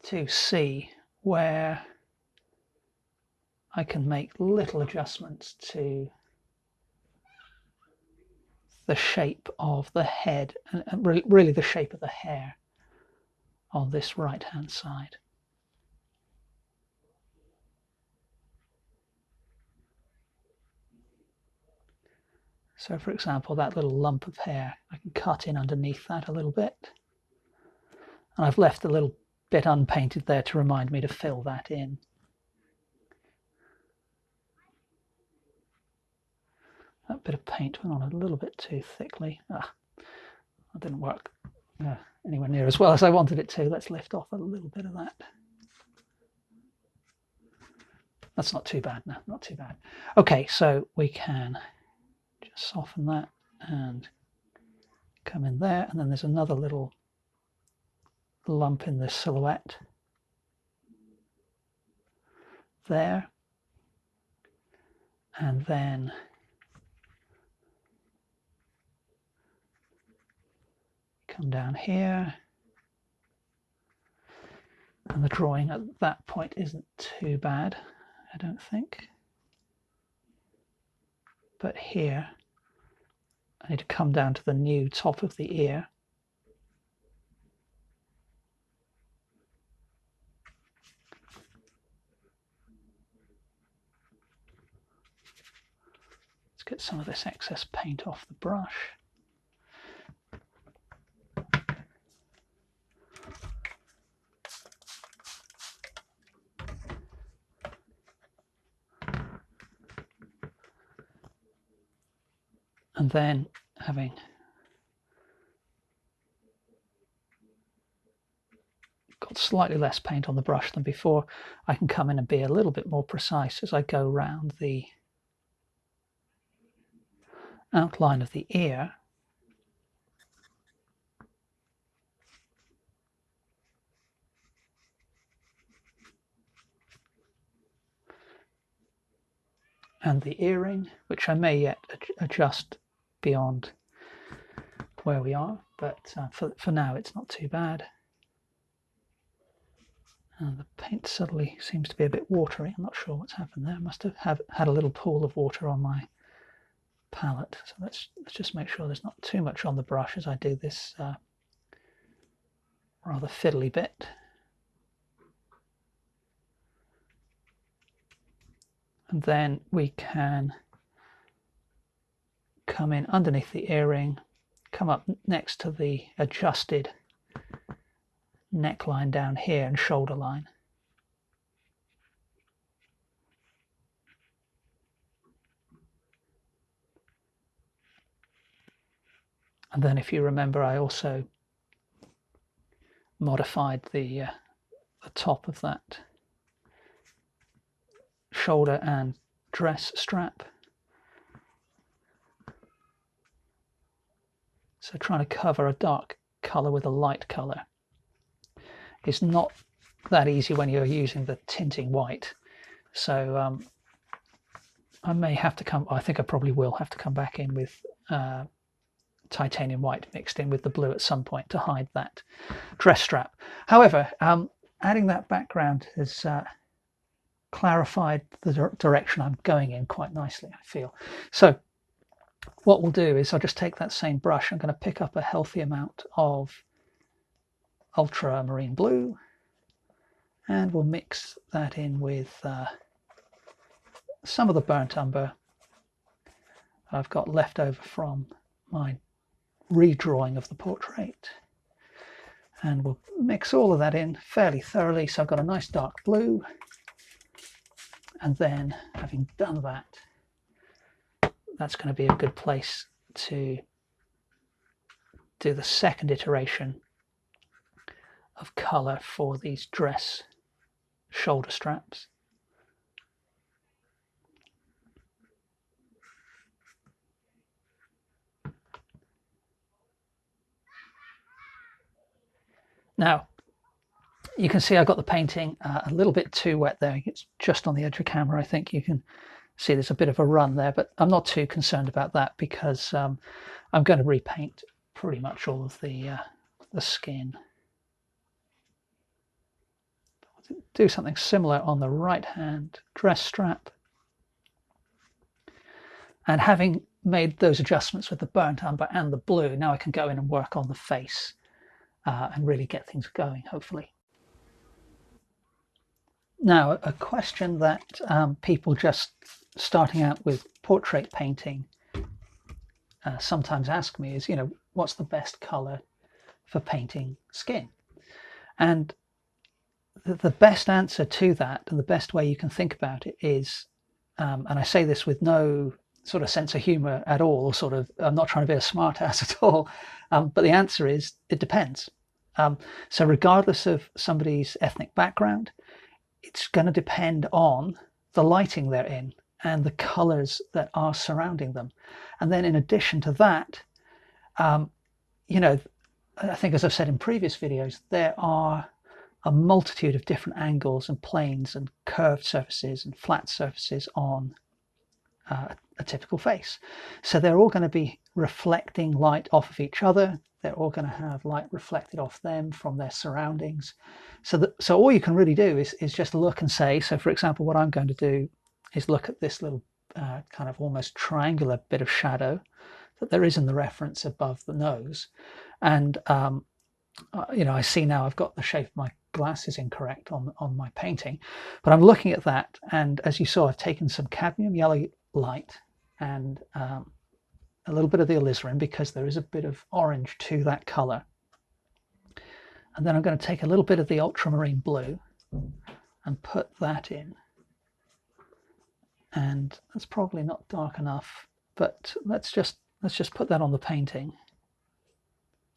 to see where I can make little adjustments to the shape of the head and really the shape of the hair on this right-hand side. So for example, that little lump of hair, I can cut in underneath that a little bit. And I've left a little bit unpainted there to remind me to fill that in. That bit of paint went on a little bit too thickly. That didn't work anywhere near as well as I wanted it to. Let's lift off a little bit of that. That's not too bad now, not too bad. Okay, so we can just soften that and come in there, and then there's another little lump in the silhouette there, and then come down here, and the drawing at that point isn't too bad, I don't think. But here I need to come down to the new top of the ear. Let's get some of this excess paint off the brush. And then, having got slightly less paint on the brush than before, I can come in and be a little bit more precise as I go round the outline of the ear. And the earring, which I may yet adjust beyond where we are, but for now it's not too bad. And the paint suddenly seems to be a bit watery. I'm not sure what's happened there. I must have had a little pool of water on my palette. So let's just make sure there's not too much on the brush as I do this rather fiddly bit. And then we can come in underneath the earring, come up next to the adjusted neckline down here and shoulder line. And then if you remember, I also modified the top of that shoulder and dress strap. So trying to cover a dark colour with a light colour is not that easy when you're using the tinting white. So I may have to I think I probably will have to come back in with titanium white mixed in with the blue at some point to hide that dress strap. However, adding that background has clarified the direction I'm going in quite nicely, I feel. So what we'll do is I'll just take that same brush. I'm going to pick up a healthy amount of ultramarine blue, and we'll mix that in with some of the burnt umber I've got left over from my redrawing of the portrait. And we'll mix all of that in fairly thoroughly. So I've got a nice dark blue. And then, having done that, that's going to be a good place to do the second iteration of colour for these dress shoulder straps. Now, you can see I got the painting a little bit too wet there. It's just on the edge of camera. I think you can see there's a bit of a run there, but I'm not too concerned about that because I'm going to repaint pretty much all of the skin. Do something similar on the right hand dress strap. And having made those adjustments with the burnt umber and the blue, now I can go in and work on the face and really get things going, hopefully. Now, a question that people just starting out with portrait painting sometimes ask me is, what's the best color for painting skin? And the best answer to that, and the best way you can think about it is, and I say this with no sort of sense of humor at all, I'm not trying to be a smart ass at all, but the answer is, it depends. So regardless of somebody's ethnic background, it's going to depend on the lighting they're in and the colors that are surrounding them. And then in addition to that, you know, I think, as I've said in previous videos, there are a multitude of different angles and planes and curved surfaces and flat surfaces on a typical face. So they're all going to be reflecting light off of each other. They're all going to have light reflected off them from their surroundings. So all you can really do is just look and say, so for example, what I'm going to do is look at this little kind of almost triangular bit of shadow that there is in the reference above the nose. And, you know, I see now I've got the shape of my glasses incorrect on my painting, but I'm looking at that. And as you saw, I've taken some cadmium yellow light and a little bit of the alizarin, because there is a bit of orange to that color. And then I'm going to take a little bit of the ultramarine blue and put that in. And that's probably not dark enough, but let's just put that on the painting.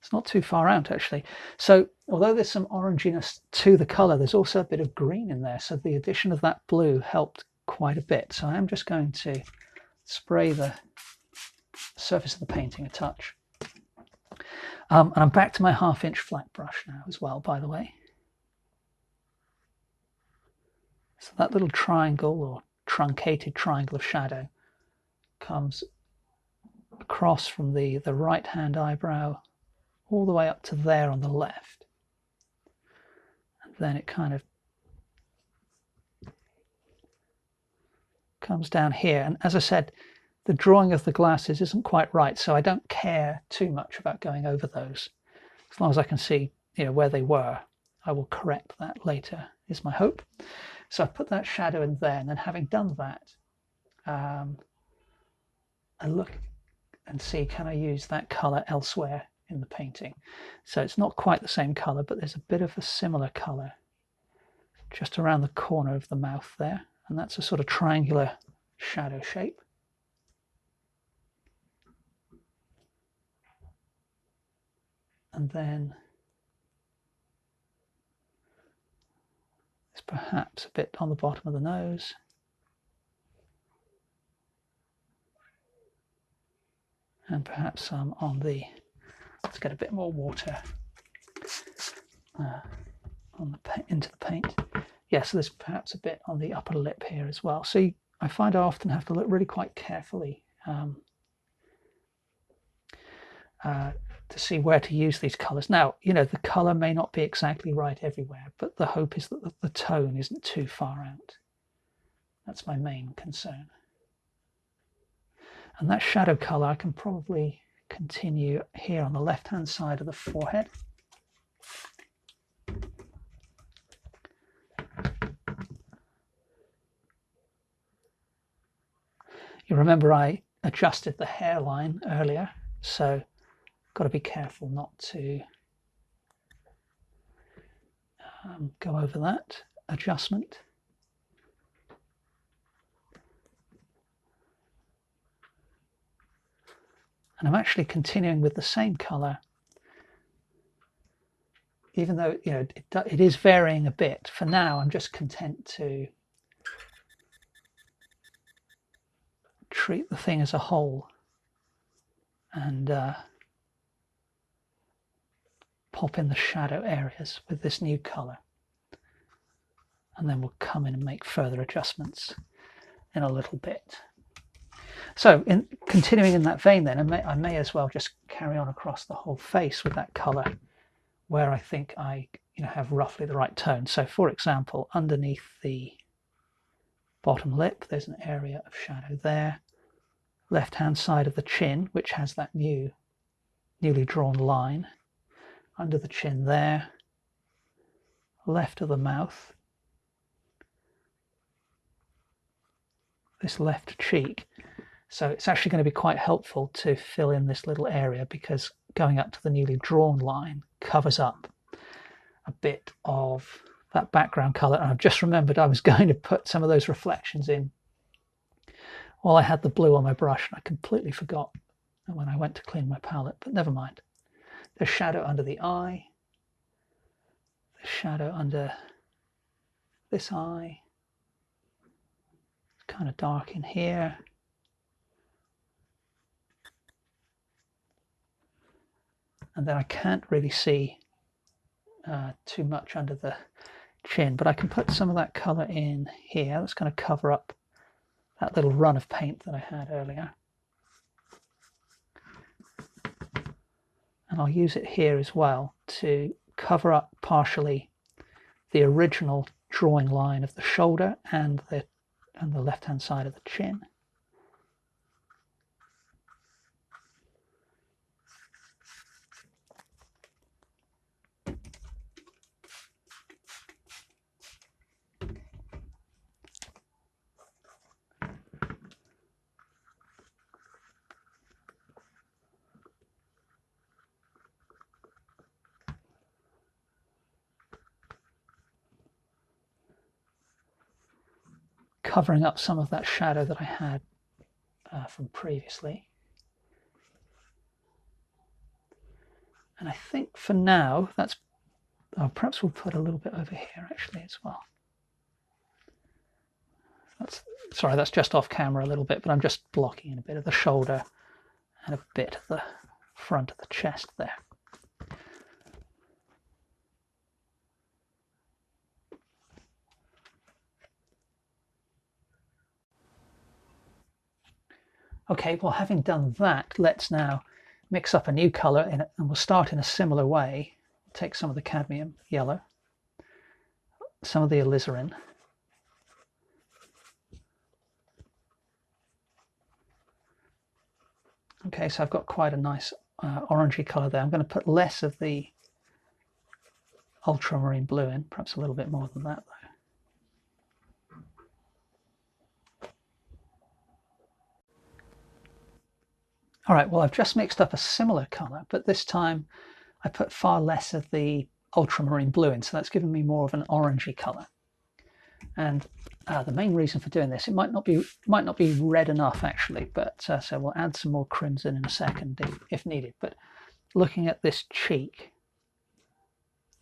It's not too far out, actually. So although there's some oranginess to the color, there's also a bit of green in there. So the addition of that blue helped quite a bit. So I am just going to spray the surface of the painting a touch. And I'm back to my 1/2-inch flat brush now as well, by the way. So that little triangle or truncated triangle of shadow comes across from the right hand eyebrow all the way up to there on the left. And then it kind of comes down here. And as I said, the drawing of the glasses isn't quite right, so I don't care too much about going over those. As long as I can see, you know, where they were, I will correct that later, is my hope. So I put that shadow in there, and then having done that, I look and see, can I use that color elsewhere in the painting? So it's not quite the same color, but there's a bit of a similar color just around the corner of the mouth there, and that's a sort of triangular shadow shape. And then there's perhaps a bit on the bottom of the nose. And perhaps some on the, let's get a bit more water on into the paint. Yeah, so there's perhaps a bit on the upper lip here as well. So I find I often have to look really quite carefully to see where to use these colors. Now, you know, the color may not be exactly right everywhere, but the hope is that the tone isn't too far out. That's my main concern. And that shadow color I can probably continue here on the left hand side of the forehead. You remember I adjusted the hairline earlier, so got to be careful not to go over that adjustment. And I'm actually continuing with the same color, even though, you know, it is varying a bit. For now, I'm just content to treat the thing as a whole and pop in the shadow areas with this new color. And then we'll come in and make further adjustments in a little bit. So continuing in that vein then, I may as well just carry on across the whole face with that color where I think I have roughly the right tone. So for example, underneath the bottom lip, there's an area of shadow there. Left hand side of the chin, which has that newly drawn line. Under the chin there. Left of the mouth. This left cheek. So it's actually going to be quite helpful to fill in this little area, because going up to the newly drawn line covers up a bit of that background color. And I've just remembered I was going to put some of those reflections in while I had the blue on my brush, and I completely forgot when I went to clean my palette, but never mind. There's shadow under the eye, there's shadow under this eye, kind of dark in here. And then I can't really see too much under the chin, but I can put some of that colour in here. That's going to cover up that little run of paint that I had earlier. And I'll use it here as well to cover up partially the original drawing line of the shoulder and the left-hand side of the chin. Covering up some of that shadow that I had from previously. And I think for now that's, perhaps we'll put a little bit over here actually as well. Sorry, that's just off camera a little bit, but I'm just blocking in a bit of the shoulder and a bit of the front of the chest there. Okay, well, having done that, let's now mix up a new colour in it, and we'll start in a similar way. Take some of the cadmium yellow, some of the aliazarin, okay, so I've got quite a nice orangey colour there. I'm going to put less of the ultramarine blue in, perhaps a little bit more than that though. All right, well, I've just mixed up a similar colour, but this time I put far less of the ultramarine blue in, so that's given me more of an orangey colour. And the main reason for doing this, it might not be red enough actually, but so we'll add some more crimson in a second if needed. But looking at this cheek,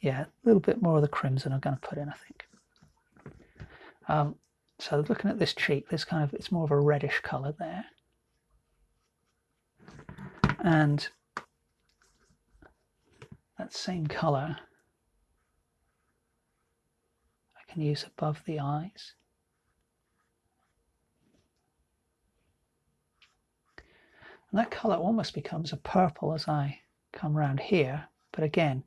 yeah, a little bit more of the crimson I'm going to put in, I think. So looking at this cheek, there's kind of, it's more of a reddish colour there. And that same colour I can use above the eyes. And that colour almost becomes a purple as I come around here, but again,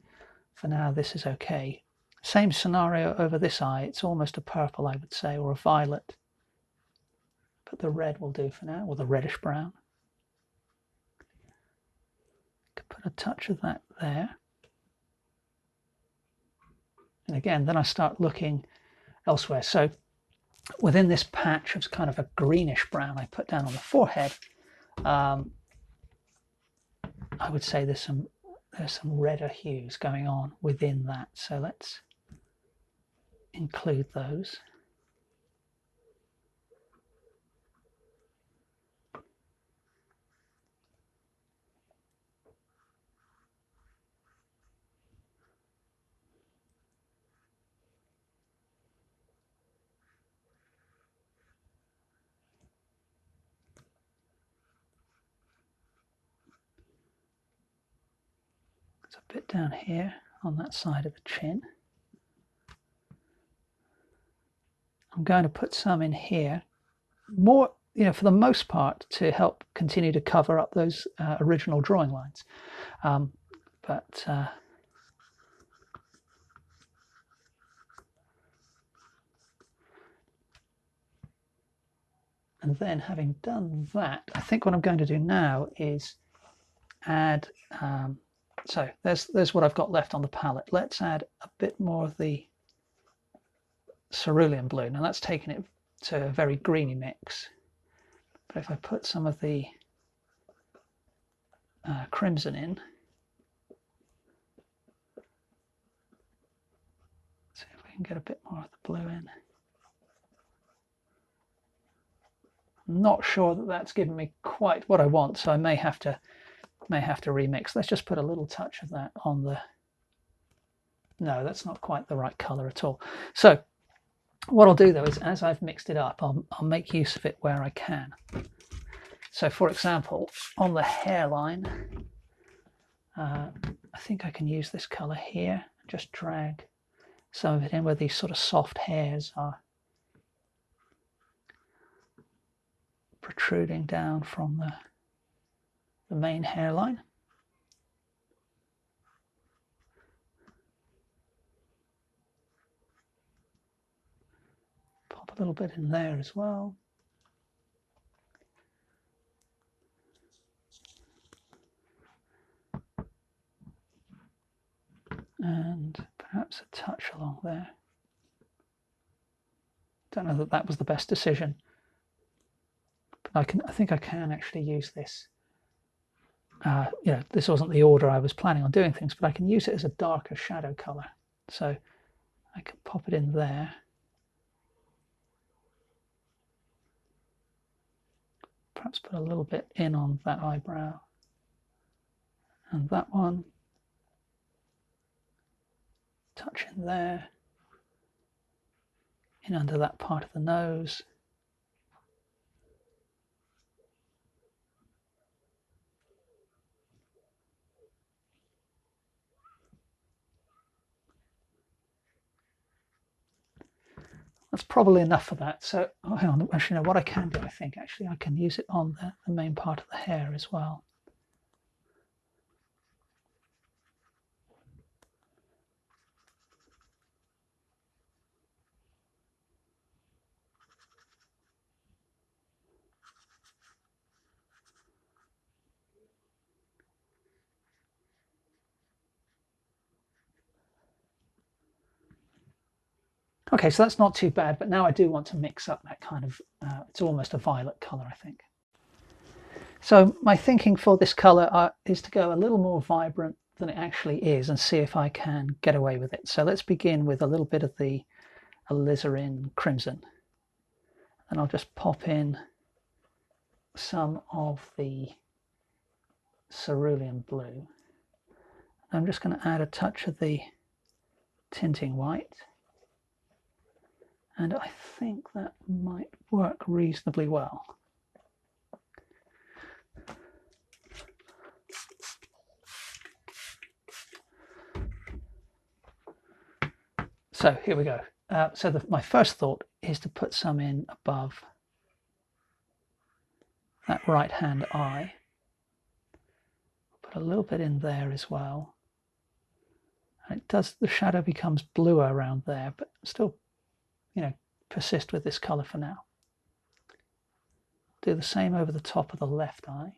for now this is okay. Same scenario over this eye, it's almost a purple I would say, or a violet, but the red will do for now, or the reddish brown. Could put a touch of that there. And again, then I start looking elsewhere. So within this patch of kind of a greenish brown I put down on the forehead, I would say there's some redder hues going on within that. So let's include those. A bit down here on that side of the chin. I'm going to put some in here, more, for the most part, to help continue to cover up those original drawing lines. And then having done that, I think what I'm going to do now is add, so there's what I've got left on the palette. Let's add a bit more of the cerulean blue. Now that's taking it to a very greeny mix. But if I put some of the crimson in, see if we can get a bit more of the blue in. I'm not sure that that's given me quite what I want, so I may have to remix. Let's just put a little touch of that on the, no, that's not quite the right color at all. So What I'll do though is, as I've mixed it up, I'll make use of it where I can. So for example, on the hairline, I think I can use this colour here, just drag some of it in where these sort of soft hairs are protruding down from the main hairline. Pop a little bit in there as well. And perhaps a touch along there. Don't know that that was the best decision, but I think I can actually use this. This wasn't the order I was planning on doing things, but I can use it as a darker shadow color. So I can pop it in there. Perhaps put a little bit in on that eyebrow and that one. Touch in there, in under that part of the nose. That's probably enough for that. So, hang on, actually, no, what I can do, I think, actually, I can use it on the main part of the hair as well. Okay, so that's not too bad, but now I do want to mix up that kind of, it's almost a violet color, I think. So my thinking for this color is to go a little more vibrant than it actually is and see if I can get away with it. So let's begin with a little bit of the alizarin crimson. And I'll just pop in some of the cerulean blue. I'm just going to add a touch of the tinting white. And I think that might work reasonably well. So here we go. My first thought is to put some in above that right hand eye. Put a little bit in there as well. And it does, the shadow becomes bluer around there, but still, persist with this color for now. Do the same over the top of the left eye.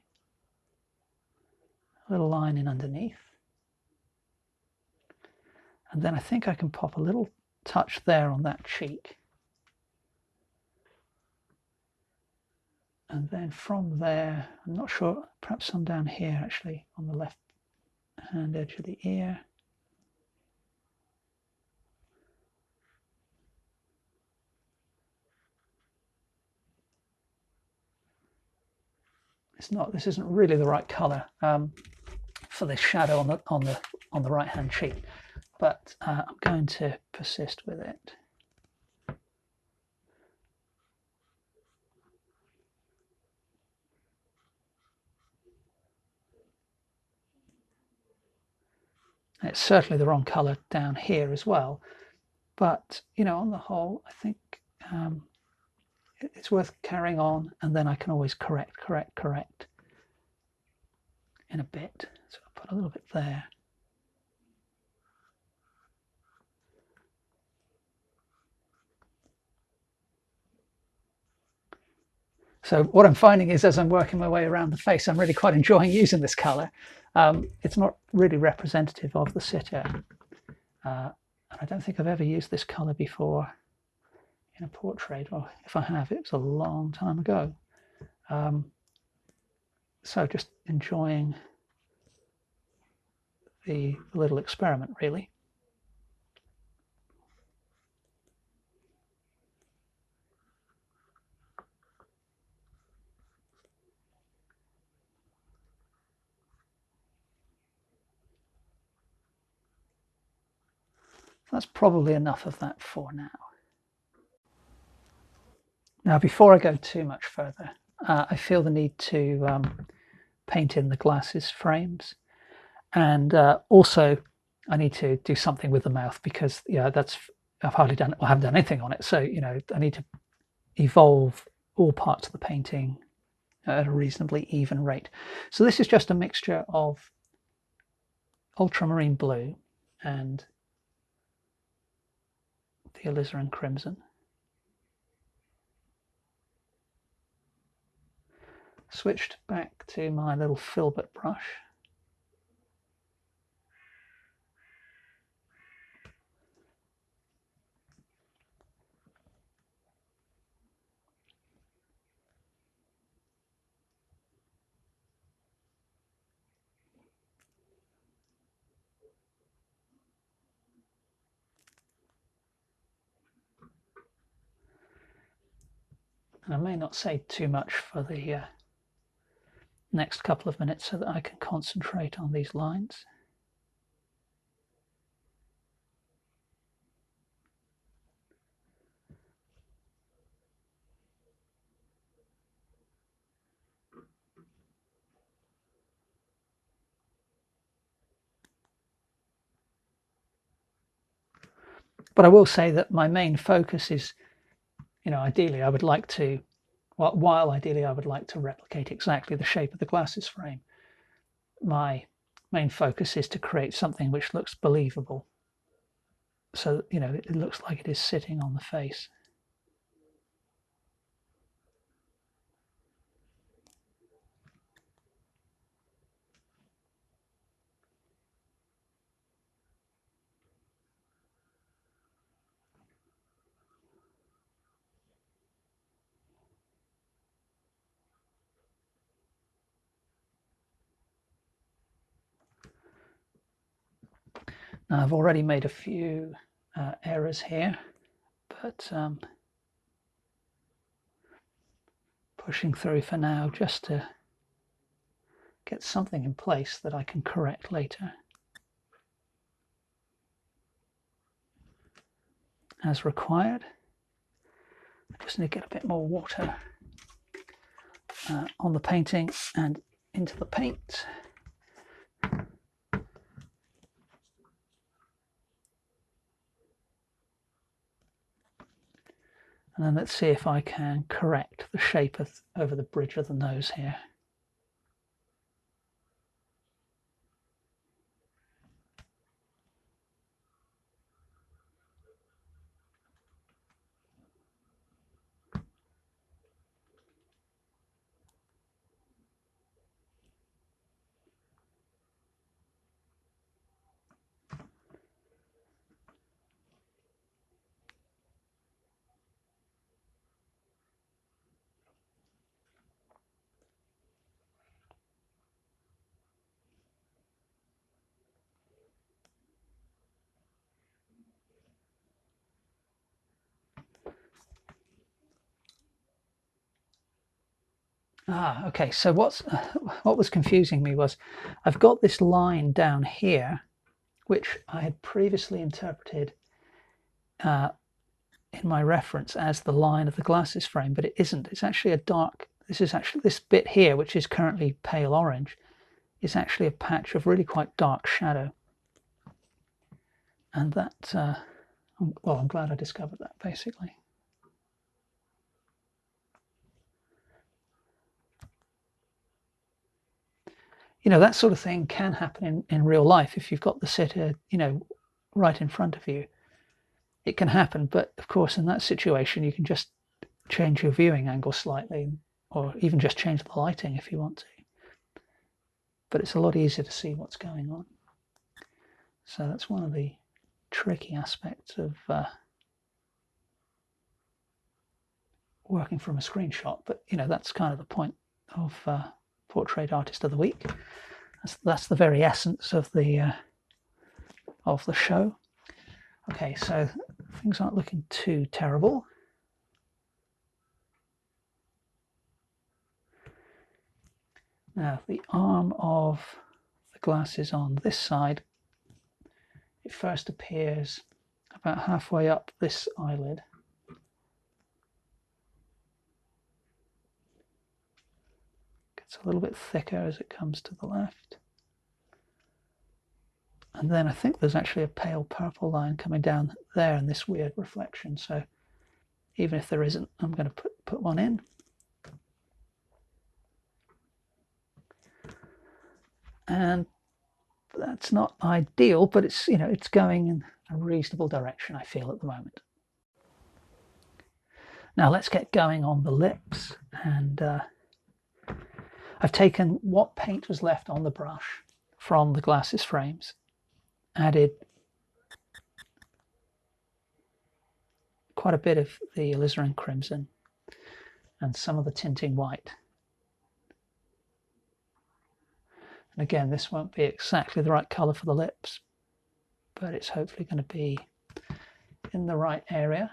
A little line in underneath. And then I think I can pop a little touch there on that cheek. And then from there, I'm not sure, perhaps some down here actually, on the left hand edge of the ear. This isn't really the right color for this shadow on the right hand cheek, but I'm going to persist with it. It's certainly the wrong color down here as well, but on the whole, I think it's worth carrying on, and then I can always correct in a bit. So I'll put a little bit there. So what I'm finding is, as I'm working my way around the face, I'm really quite enjoying using this color. It's not really representative of the sitter. And I don't think I've ever used this color before in a portrait, or if I have, it was a long time ago. So just enjoying the little experiment, really. That's probably enough of that for now. Now, before I go too much further, I feel the need to paint in the glasses frames, and also I need to do something with the mouth, because I've hardly done, I haven't done anything on it, so I need to evolve all parts of the painting at a reasonably even rate. So this is just a mixture of ultramarine blue and the alizarin crimson. Switched back to my little filbert brush. And I may not say too much for the next couple of minutes so that I can concentrate on these lines. But I will say that my main focus is, ideally I would like to, while ideally I would like to replicate exactly the shape of the glasses frame, my main focus is to create something which looks believable. So, it looks like it is sitting on the face. Now, I've already made a few errors here, but pushing through for now just to get something in place that I can correct later as required. I just need to get a bit more water on the painting and into the paint. And then let's see if I can correct the shape over the bridge of the nose here. Okay, so what was confusing me was I've got this line down here, which I had previously interpreted in my reference as the line of the glasses frame, but it isn't. It's actually a dark, this bit here, which is currently pale orange, is actually a patch of really quite dark shadow. And that, well, I'm glad I discovered that, basically. That sort of thing can happen in real life. If you've got the sitter, right in front of you, it can happen. But of course, in that situation, you can just change your viewing angle slightly, or even just change the lighting if you want to. But it's a lot easier to see what's going on. So that's one of the tricky aspects of working from a screenshot. But that's kind of the point of Portrait Artist of the Week. That's the very essence of the show. Okay, so things aren't looking too terrible. Now, the arm of the glasses on this side, it first appears about halfway up this eyelid. It's a little bit thicker as it comes to the left. And then I think there's actually a pale purple line coming down there in this weird reflection. So even if there isn't, I'm going to put one in. And that's not ideal, but it's, you know, it's going in a reasonable direction, I feel, at the moment. Now let's get going on the lips, and I've taken what paint was left on the brush from the glasses frames, added quite a bit of the alizarin crimson and some of the tinting white. And again, this won't be exactly the right colour for the lips, but it's hopefully going to be in the right area.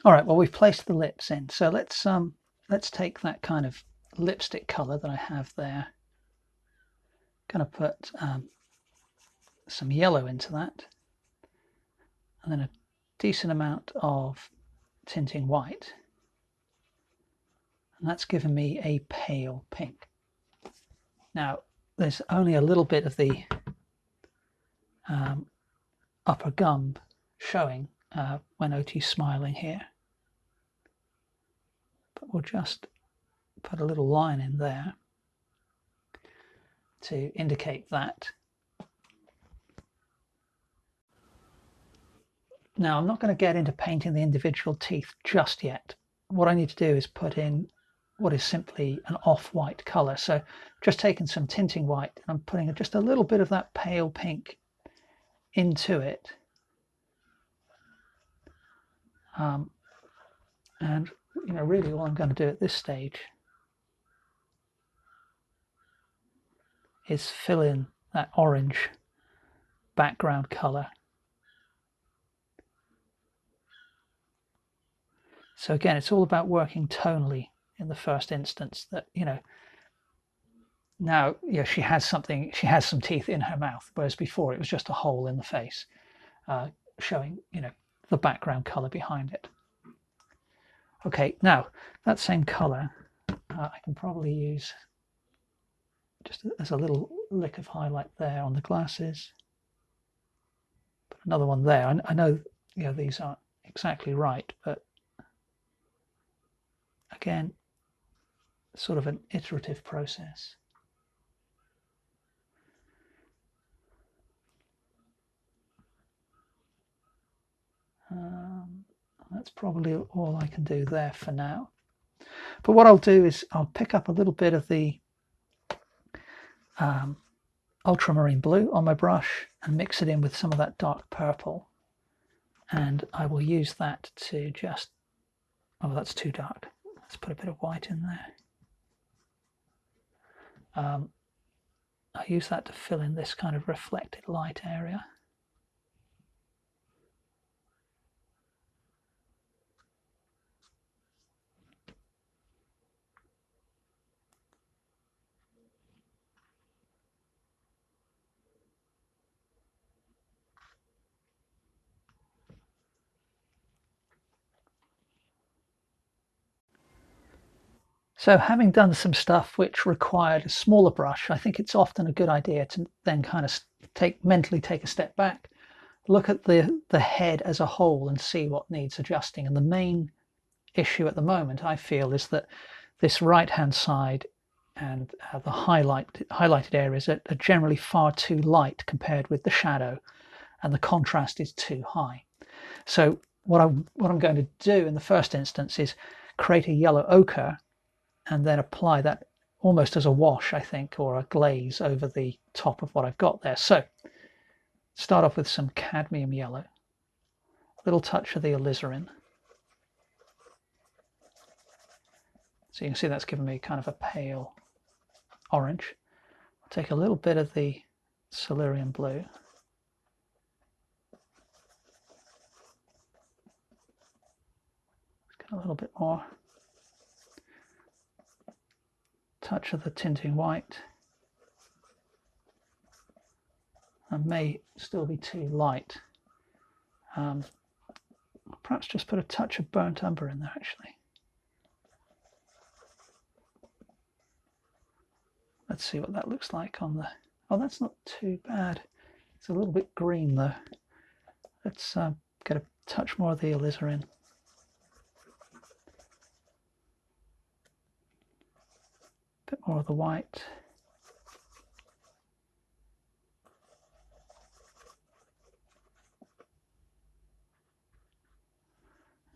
All right, well, we've placed the lips in, so let's take that kind of lipstick color that I have there. Going to put some yellow into that, and then a decent amount of tinting white, and that's given me a pale pink. Now there's only a little bit of the upper gum showing when Oti's smiling here, but we'll just put a little line in there to indicate that. Now I'm not going to get into painting the individual teeth just yet. What I need to do is put in what is simply an off-white color. So just taking some tinting white, and I'm putting just a little bit of that pale pink into it. And you know, really all I'm going to do at this stage is fill in that orange background color. So again, it's all about working tonally in the first instance. That, you know, now, yeah, she has some teeth in her mouth, whereas before it was just a hole in the face, showing, you know, the background color behind it. Okay, now that same color I can probably use just as a little lick of highlight there on the glasses. Put another one there. I know, you know, these aren't exactly right, but again, sort of an iterative process. That's probably all I can do there for now. But what I'll do is I'll pick up a little bit of the ultramarine blue on my brush and mix it in with some of that dark purple, and I will use that to just, oh, that's too dark. Let's put a bit of white in there. I use that to fill in this kind of reflected light area. So having done some stuff which required a smaller brush, I think it's often a good idea to then kind of mentally take a step back, look at the head as a whole and see what needs adjusting. And the main issue at the moment, I feel, is that this right hand side and the highlighted areas are generally far too light compared with the shadow, and the contrast is too high. So what I'm going to do in the first instance is create a yellow ochre and then apply that almost as a wash, I think, or a glaze over the top of what I've got there. So start off with some cadmium yellow, a little touch of the alizarin. So you can see that's given me kind of a pale orange. I'll take a little bit of the cerulean blue. Let's get a little bit more. Touch of the tinting white. And may still be too light. Perhaps just put a touch of burnt umber in there actually. Let's see what that looks like on the... Oh, that's not too bad. It's a little bit green though. Let's get a touch more of the alizarin. A bit more of the white.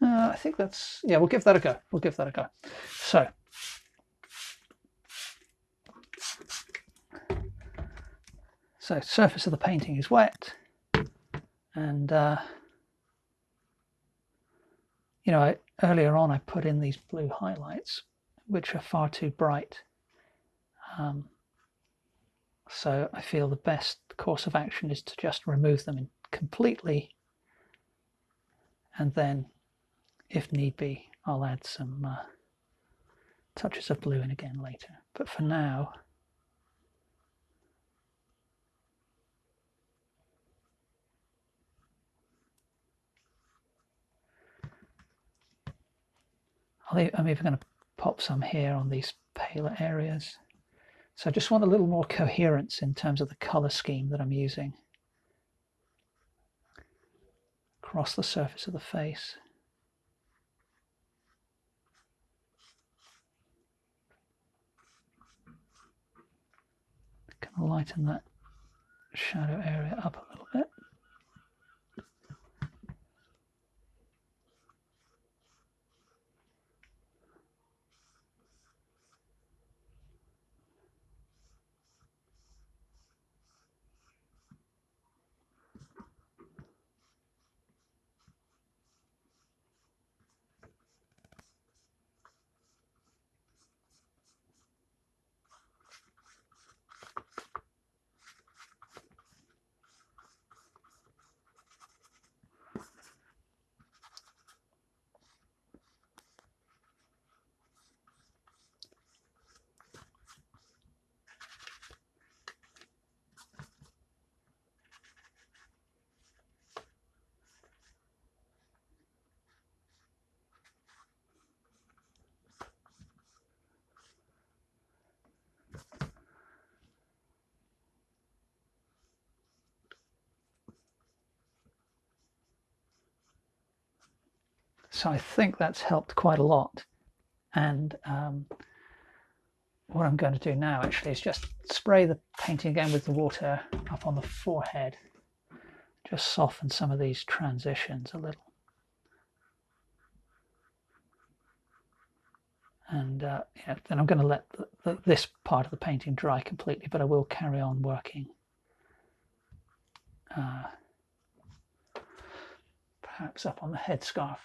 I think that's... yeah, we'll give that a go. We'll give that a go. So surface of the painting is wet, and you know, earlier on I put in these blue highlights which are far too bright, so I feel the best course of action is to just remove them completely, and then if need be I'll add some touches of blue in again later, but for now I'm even going to pop some here on these paler areas. So I just want a little more coherence in terms of the color scheme that I'm using across the surface of the face. Kind of lighten that shadow area up a little bit. So I think that's helped quite a lot, and what I'm going to do now actually is just spray the painting again with the water up on the forehead, just soften some of these transitions a little, and yeah, then I'm going to let this part of the painting dry completely, but I will carry on working perhaps up on the headscarf.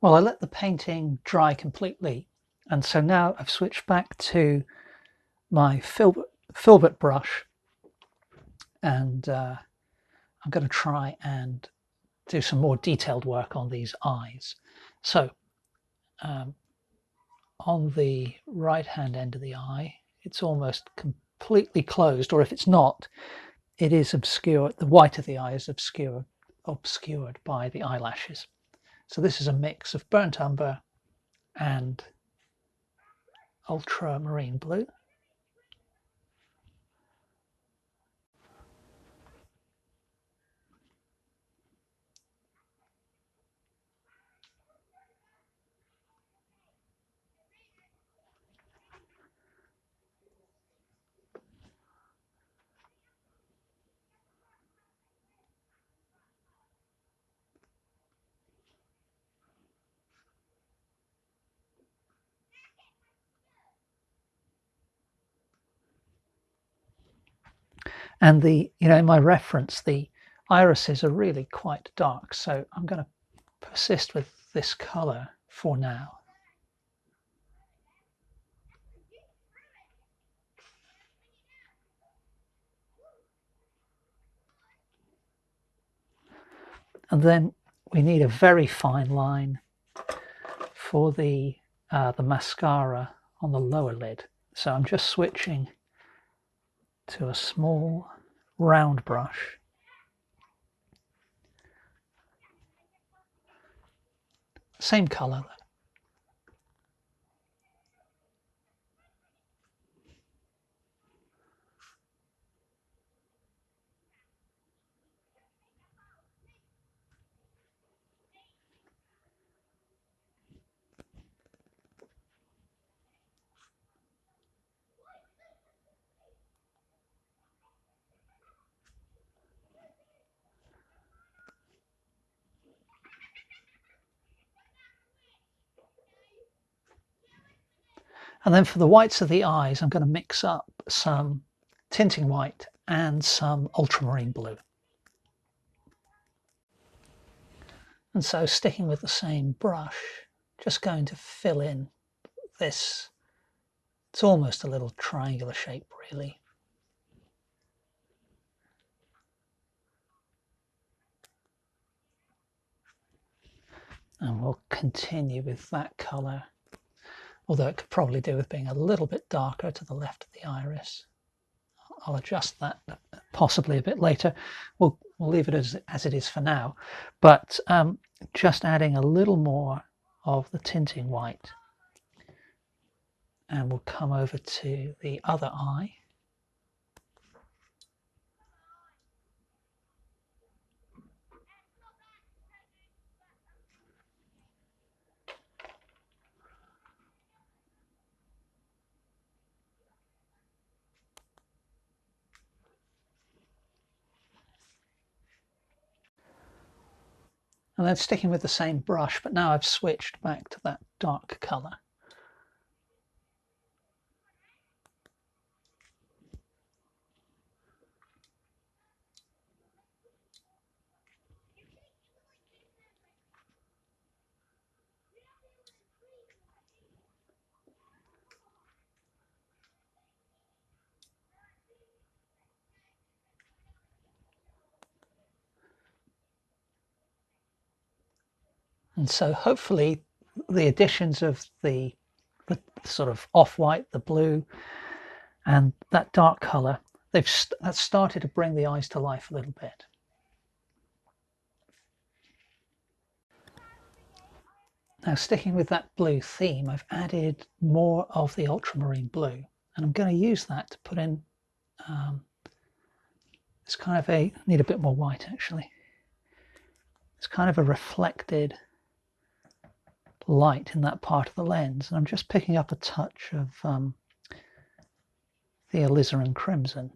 Well, I let the painting dry completely, and so now I've switched back to my filbert brush, and I'm going to try and do some more detailed work on these eyes. So on the right hand end of the eye, it's almost completely closed, or if it's not, it is obscured. The white of the eye is obscured by the eyelashes. So this is a mix of burnt umber and ultramarine blue. And in my reference, the irises are really quite dark, so I'm going to persist with this color for now. And then we need a very fine line for the mascara on the lower lid. So I'm just switching to a small round brush. Same color. And then for the whites of the eyes, I'm going to mix up some tinting white and some ultramarine blue. And so sticking with the same brush, just going to fill in this. It's almost a little triangular shape, really. And we'll continue with that colour, although it could probably do with being a little bit darker to the left of the iris. I'll adjust that possibly a bit later. We'll leave it as it is for now, but just adding a little more of the tinting white, and we'll come over to the other eye. And then sticking with the same brush, but now I've switched back to that dark colour. And so hopefully the additions of the sort of off-white, the blue, and that dark colour, that's started to bring the eyes to life a little bit. Now, sticking with that blue theme, I've added more of the ultramarine blue, and I'm going to use that to put in it's kind of need a bit more white actually. It's kind of a reflected light in that part of the lens, and I'm just picking up a touch of the alizarin crimson.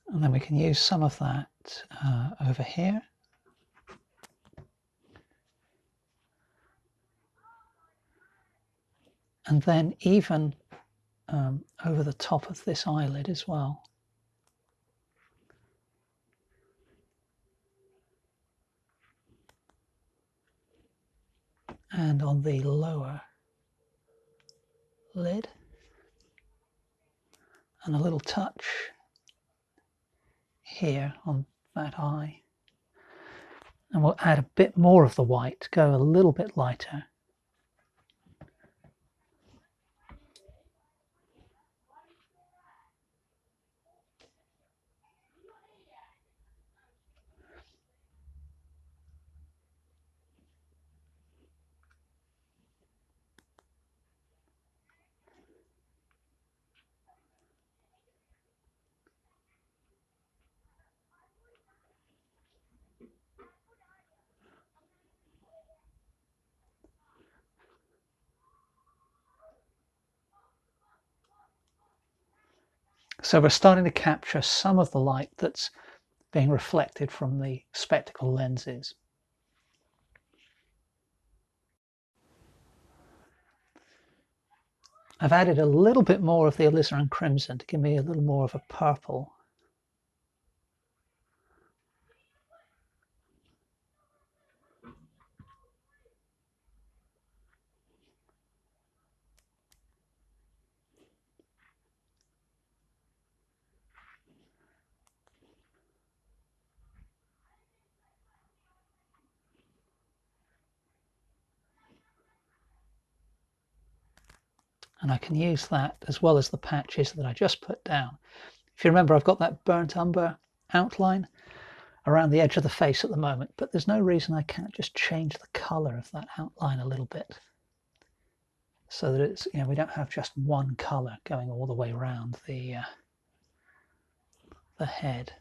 And then we can use some of that over here. And then even over the top of this eyelid as well. And on the lower lid. And a little touch here on that eye. And we'll add a bit more of the white, go a little bit lighter. So we're starting to capture some of the light that's being reflected from the spectacle lenses. I've added a little bit more of the alizarin crimson to give me a little more of a purple. And I can use that as well as the patches that I just put down. If you remember, I've got that burnt umber outline around the edge of the face at the moment, but there's no reason I can't just change the color of that outline a little bit so that it's, you know, we don't have just one color going all the way around the head.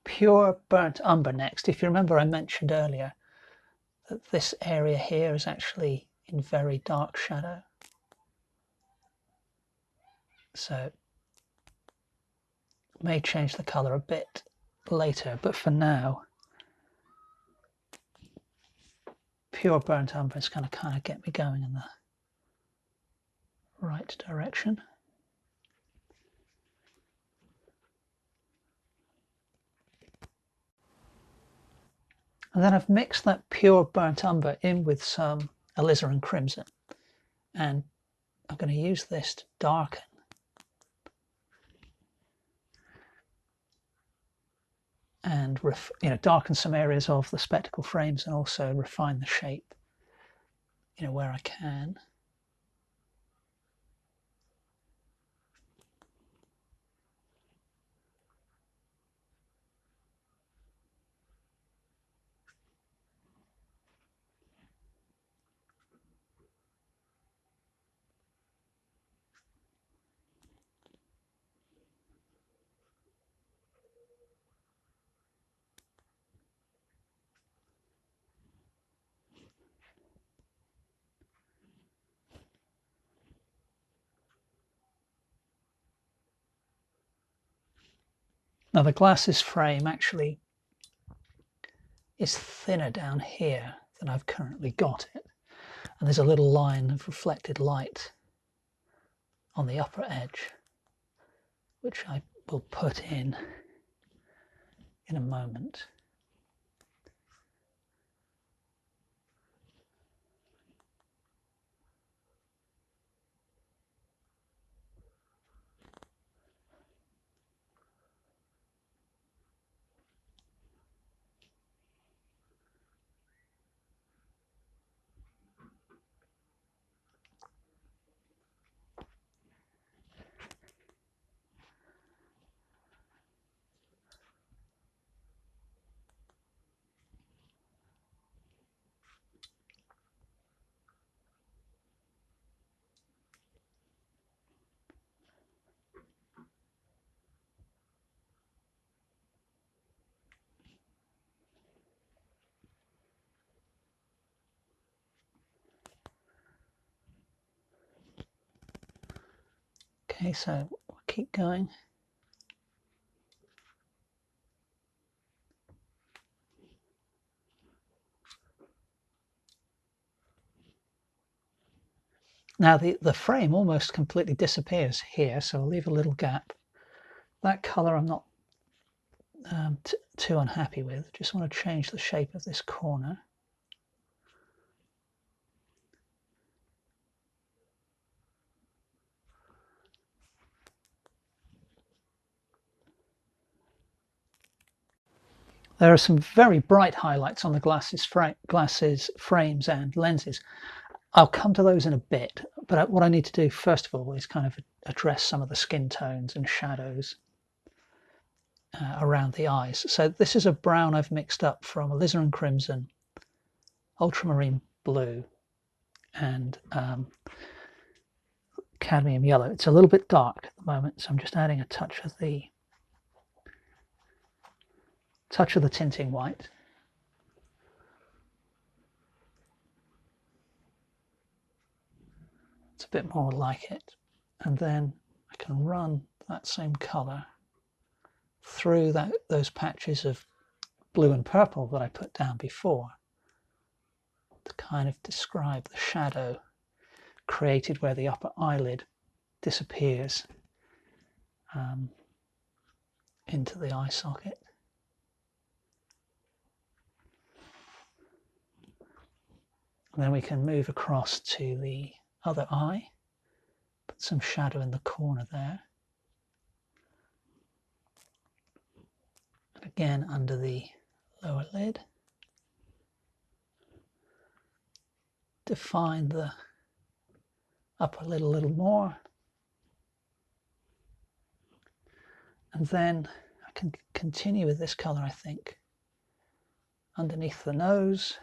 Pure burnt umber next. If you remember, I mentioned earlier that this area here is actually in very dark shadow. So it may change the color a bit later, but for now, pure burnt umber is going to kind of get me going in the right direction. And then I've mixed that pure burnt umber in with some alizarin crimson, and I'm going to use this to darken and darken some areas of the spectacle frames and also refine the shape, where I can. Now the glasses frame actually is thinner down here than I've currently got it. And there's a little line of reflected light on the upper edge, which I will put in a moment. Okay, so we'll keep going. Now the frame almost completely disappears here, so I'll leave a little gap. That color I'm not too unhappy with. Just want to change the shape of this corner. There are some very bright highlights on the glasses frames and lenses. I'll come to those in a bit, but what I need to do first of all is kind of address some of the skin tones and shadows around the eyes. So this is a brown I've mixed up from alizarin crimson, ultramarine blue, and cadmium yellow. It's a little bit dark at the moment, so I'm just adding a touch of the tinting white. bit more like it, and then I can run that same colour through those patches of blue and purple that I put down before to kind of describe the shadow created where the upper eyelid disappears into the eye socket. And then we can move across to the other eye, put some shadow in the corner there. And again under the lower lid. Define the upper lid a little more. And then I can continue with this colour, I think, underneath the nose.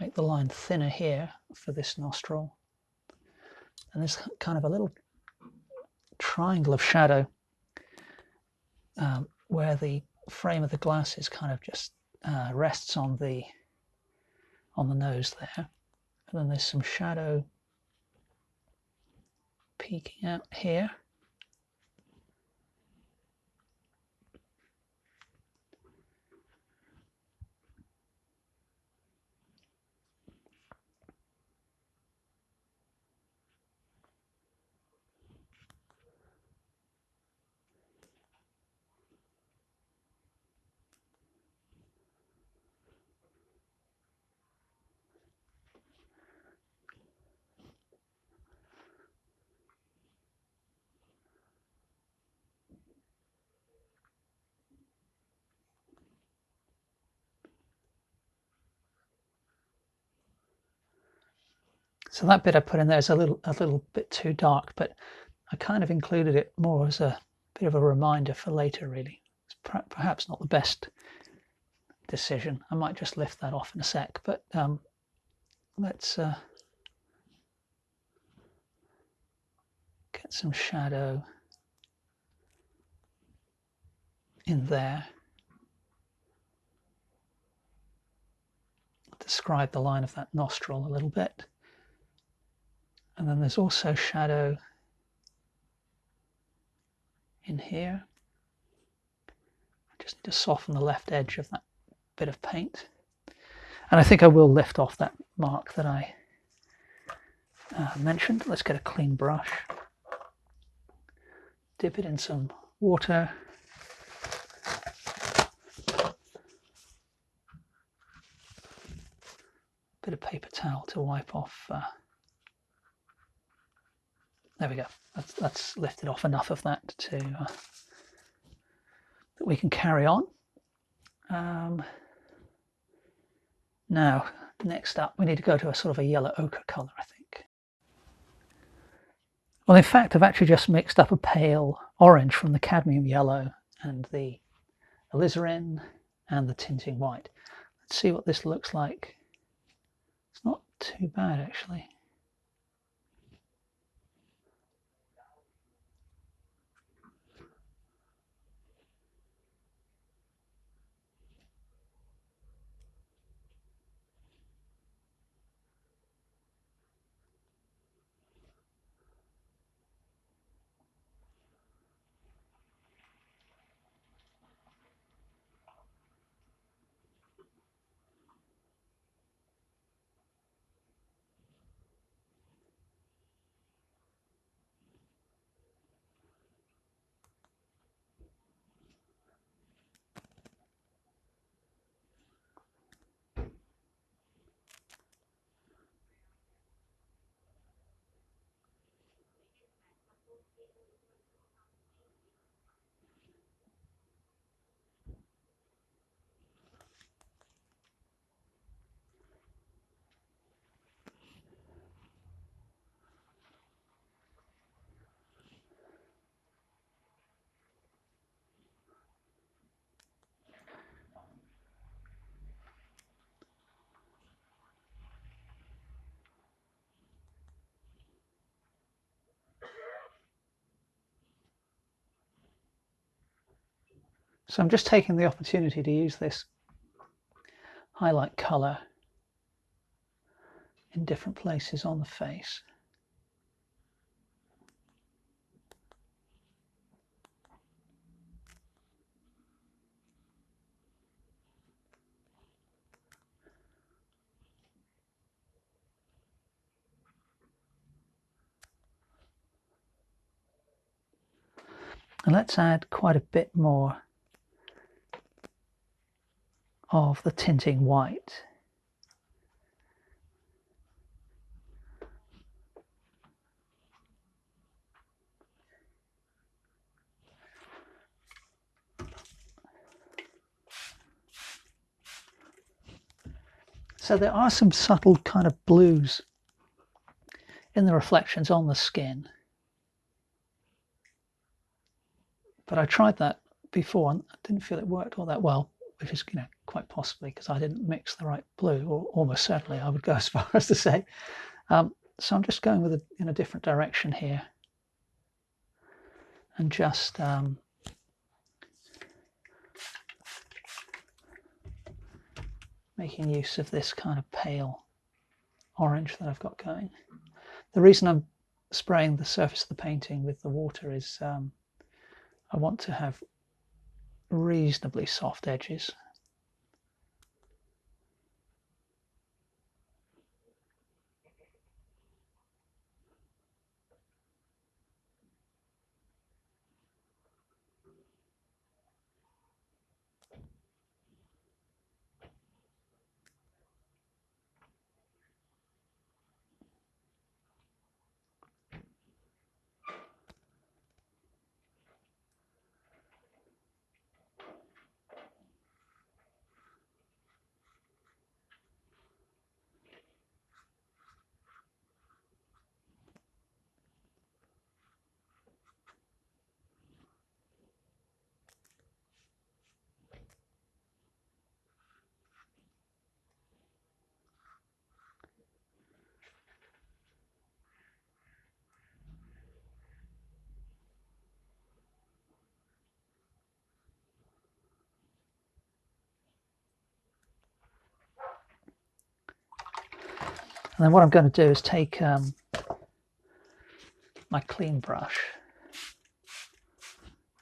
Make the line thinner here for this nostril. And there's kind of a little triangle of shadow where the frame of the glasses kind of just rests on the nose there. And then there's some shadow peeking out here. So that bit I put in there is a little bit too dark, but I kind of included it more as a bit of a reminder for later, really. It's perhaps not the best decision. I might just lift that off in a sec, but let's get some shadow in there. Describe the line of that nostril a little bit. And then there's also shadow in here. I just need to soften the left edge of that bit of paint. And I think I will lift off that mark that I mentioned. Let's get a clean brush. Dip it in some water. Bit of paper towel to wipe off. There we go. That's lifted off enough of that to that we can carry on. Now, next up, we need to go to a sort of a yellow ochre colour, I think. Well, in fact, I've actually just mixed up a pale orange from the cadmium yellow and the aliazarin and the tinting white. Let's see what this looks like. It's not too bad, actually. So I'm just taking the opportunity to use this highlight colour in different places on the face. And let's add quite a bit more of the tinting white. So there are some subtle kind of blues in the reflections on the skin. But I tried that before and I didn't feel it worked all that well, which is, quite possibly because I didn't mix the right blue, or almost certainly I would go as far as to say. So I'm just going with in a different direction here, and just making use of this kind of pale orange that I've got going. The reason I'm spraying the surface of the painting with the water is I want to have reasonably soft edges. And then what I'm going to do is take my clean brush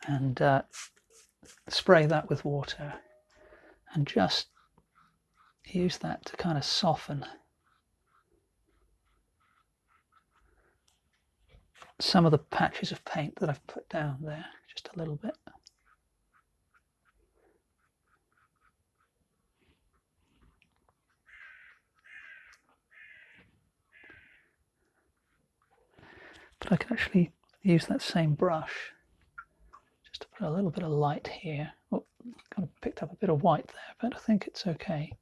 and spray that with water and just use that to kind of soften some of the patches of paint that I've put down there, just a little bit. But I can actually use that same brush just to put a little bit of light here. Oh, kind of picked up a bit of white there, but I think it's okay.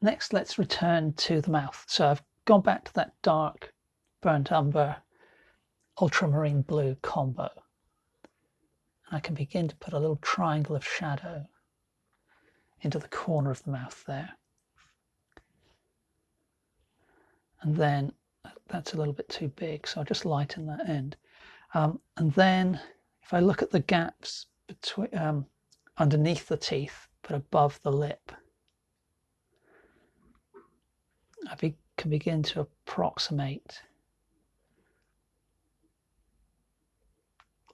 Next, let's return to the mouth. So I've gone back to that dark burnt umber ultramarine blue combo. And I can begin to put a little triangle of shadow into the corner of the mouth there. And then that's a little bit too big, so I'll just lighten that end. And then if I look at the gaps between underneath the teeth but above the lip, I can begin to approximate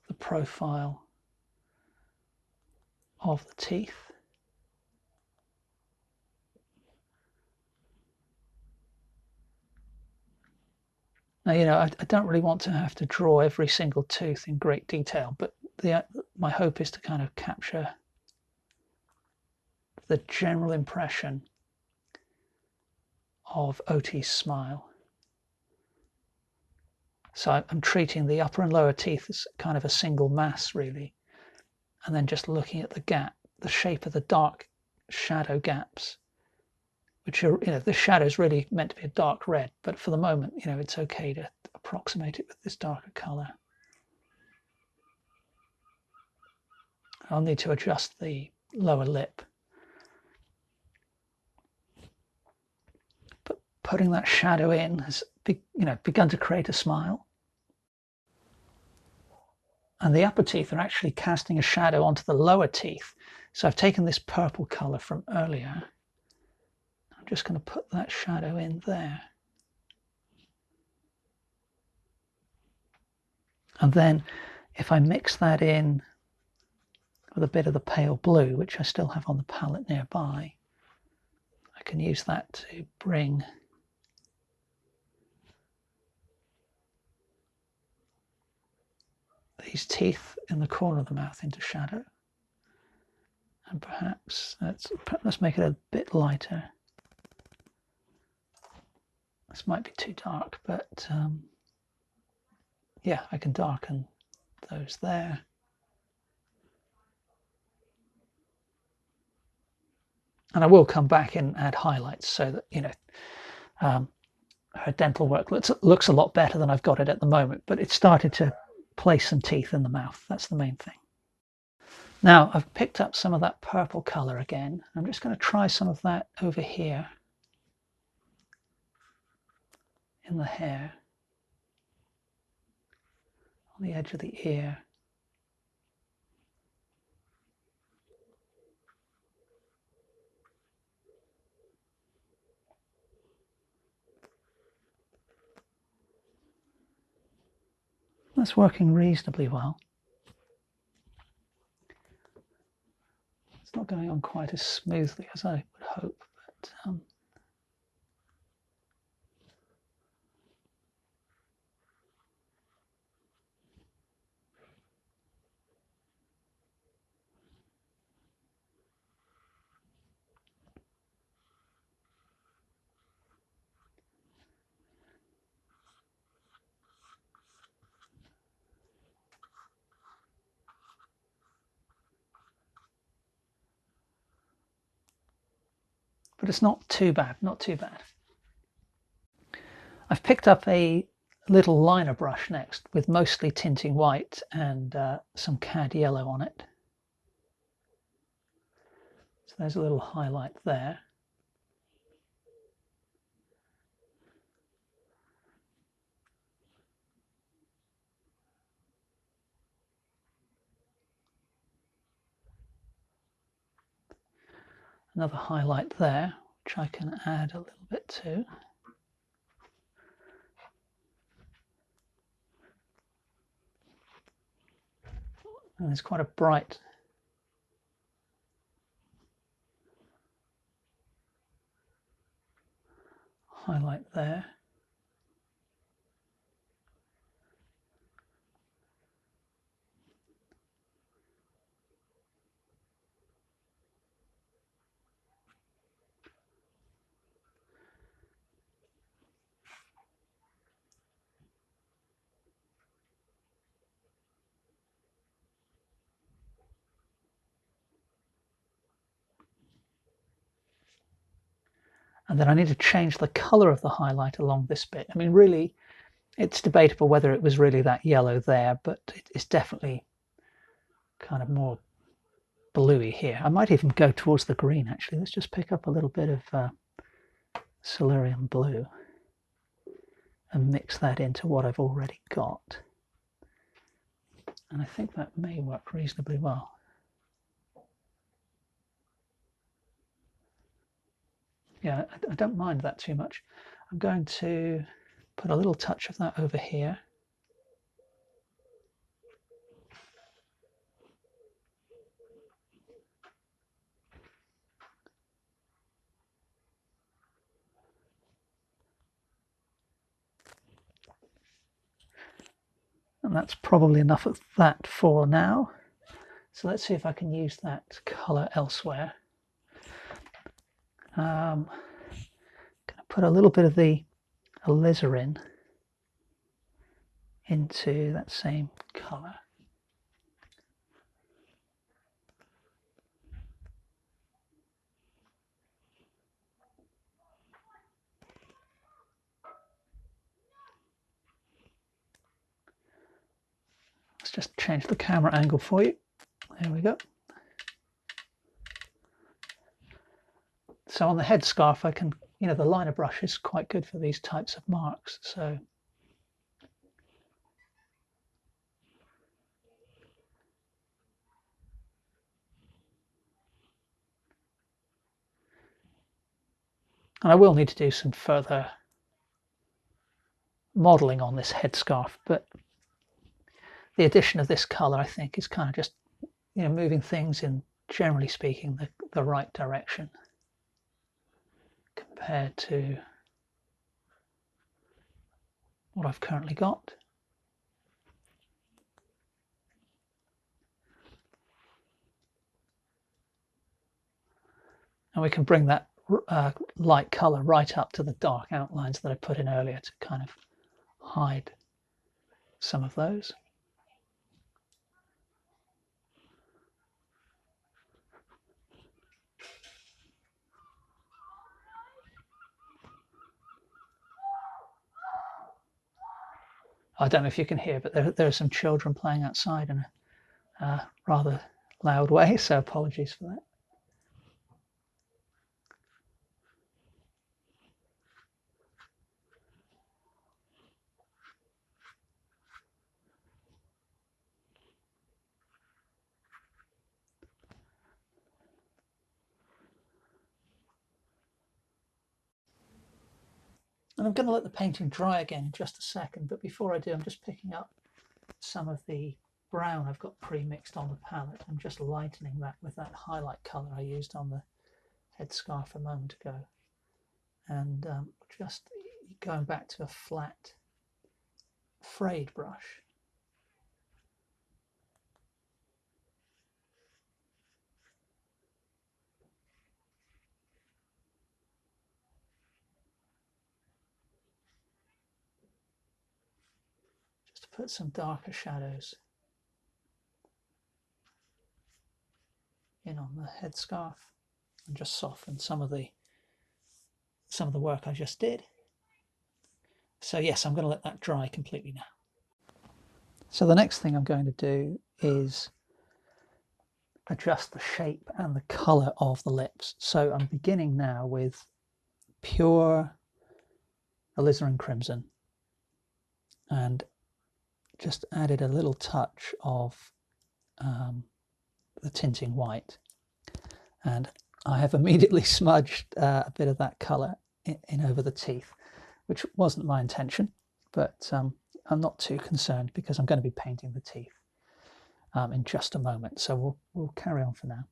the profile of the teeth. Now, I don't really want to have to draw every single tooth in great detail, but my hope is to kind of capture the general impression of Oti's smile. So I'm treating the upper and lower teeth as kind of a single mass, really, and then just looking at the shape of the dark shadow gaps which are, the shadow is really meant to be a dark red, but for the moment, it's okay to approximate it with this darker color. I'll need to adjust the lower lip. But putting that shadow in has begun to create a smile. And the upper teeth are actually casting a shadow onto the lower teeth. So I've taken this purple color from earlier. I'm just going to put that shadow in there. And then if I mix that in with a bit of the pale blue, which I still have on the palette nearby, I can use that to bring these teeth in the corner of the mouth into shadow. And perhaps let's make it a bit lighter. This might be too dark, but yeah, I can darken those there. And I will come back and add highlights so that, her dental work looks a lot better than I've got it at the moment, but it started to place some teeth in the mouth. That's the main thing. Now I've picked up some of that purple color again. I'm just going to try some of that over here in the hair, on the edge of the ear. That's working reasonably well. It's not going on quite as smoothly as I would hope, but it's not too bad, not too bad. I've picked up a little liner brush next with mostly tinting white and some cad yellow on it. So there's a little highlight there. Another highlight there, which I can add a little bit to. And there's quite a bright highlight there. And then I need to change the color of the highlight along this bit. I mean, really, it's debatable whether it was really that yellow there, but it's definitely kind of more bluey here. I might even go towards the green, actually. Let's just pick up a little bit of cerulean blue and mix that into what I've already got. And I think that may work reasonably well. Yeah, I don't mind that too much. I'm going to put a little touch of that over here. And that's probably enough of that for now. So let's see if I can use that color elsewhere. I'm going to put a little bit of the aliazarin into that same color. just change the camera angle for you. There we go. So on the headscarf, I can, you know, the liner brush is quite good for these types of marks. So and I will need to do some further modeling on this headscarf, but the addition of this color, I think, is kind of just, you know, moving things in, generally speaking, the right direction compared to what I've currently got. And we can bring that light color right up to the dark outlines that I put in earlier to kind of hide some of those. I don't know if you can hear, but there are some children playing outside in a rather loud way, so apologies for that. And I'm going to let the painting dry again in just a second, but before I do, I'm just picking up some of the brown I've got pre-mixed on the palette. I'm just lightening that with that highlight colour I used on the headscarf a moment ago. And just going back to a flat frayed brush. Just to put some darker shadows in on the headscarf and just soften some of the work I just did. So yes, I'm going to let that dry completely now. So the next thing I'm going to do is adjust the shape and the colour of the lips. So I'm beginning now with pure alizarin crimson and just added a little touch of the tinting white, and I have immediately smudged a bit of that colour in over the teeth, which wasn't my intention, but I'm not too concerned because I'm going to be painting the teeth in just a moment, so we'll carry on for now.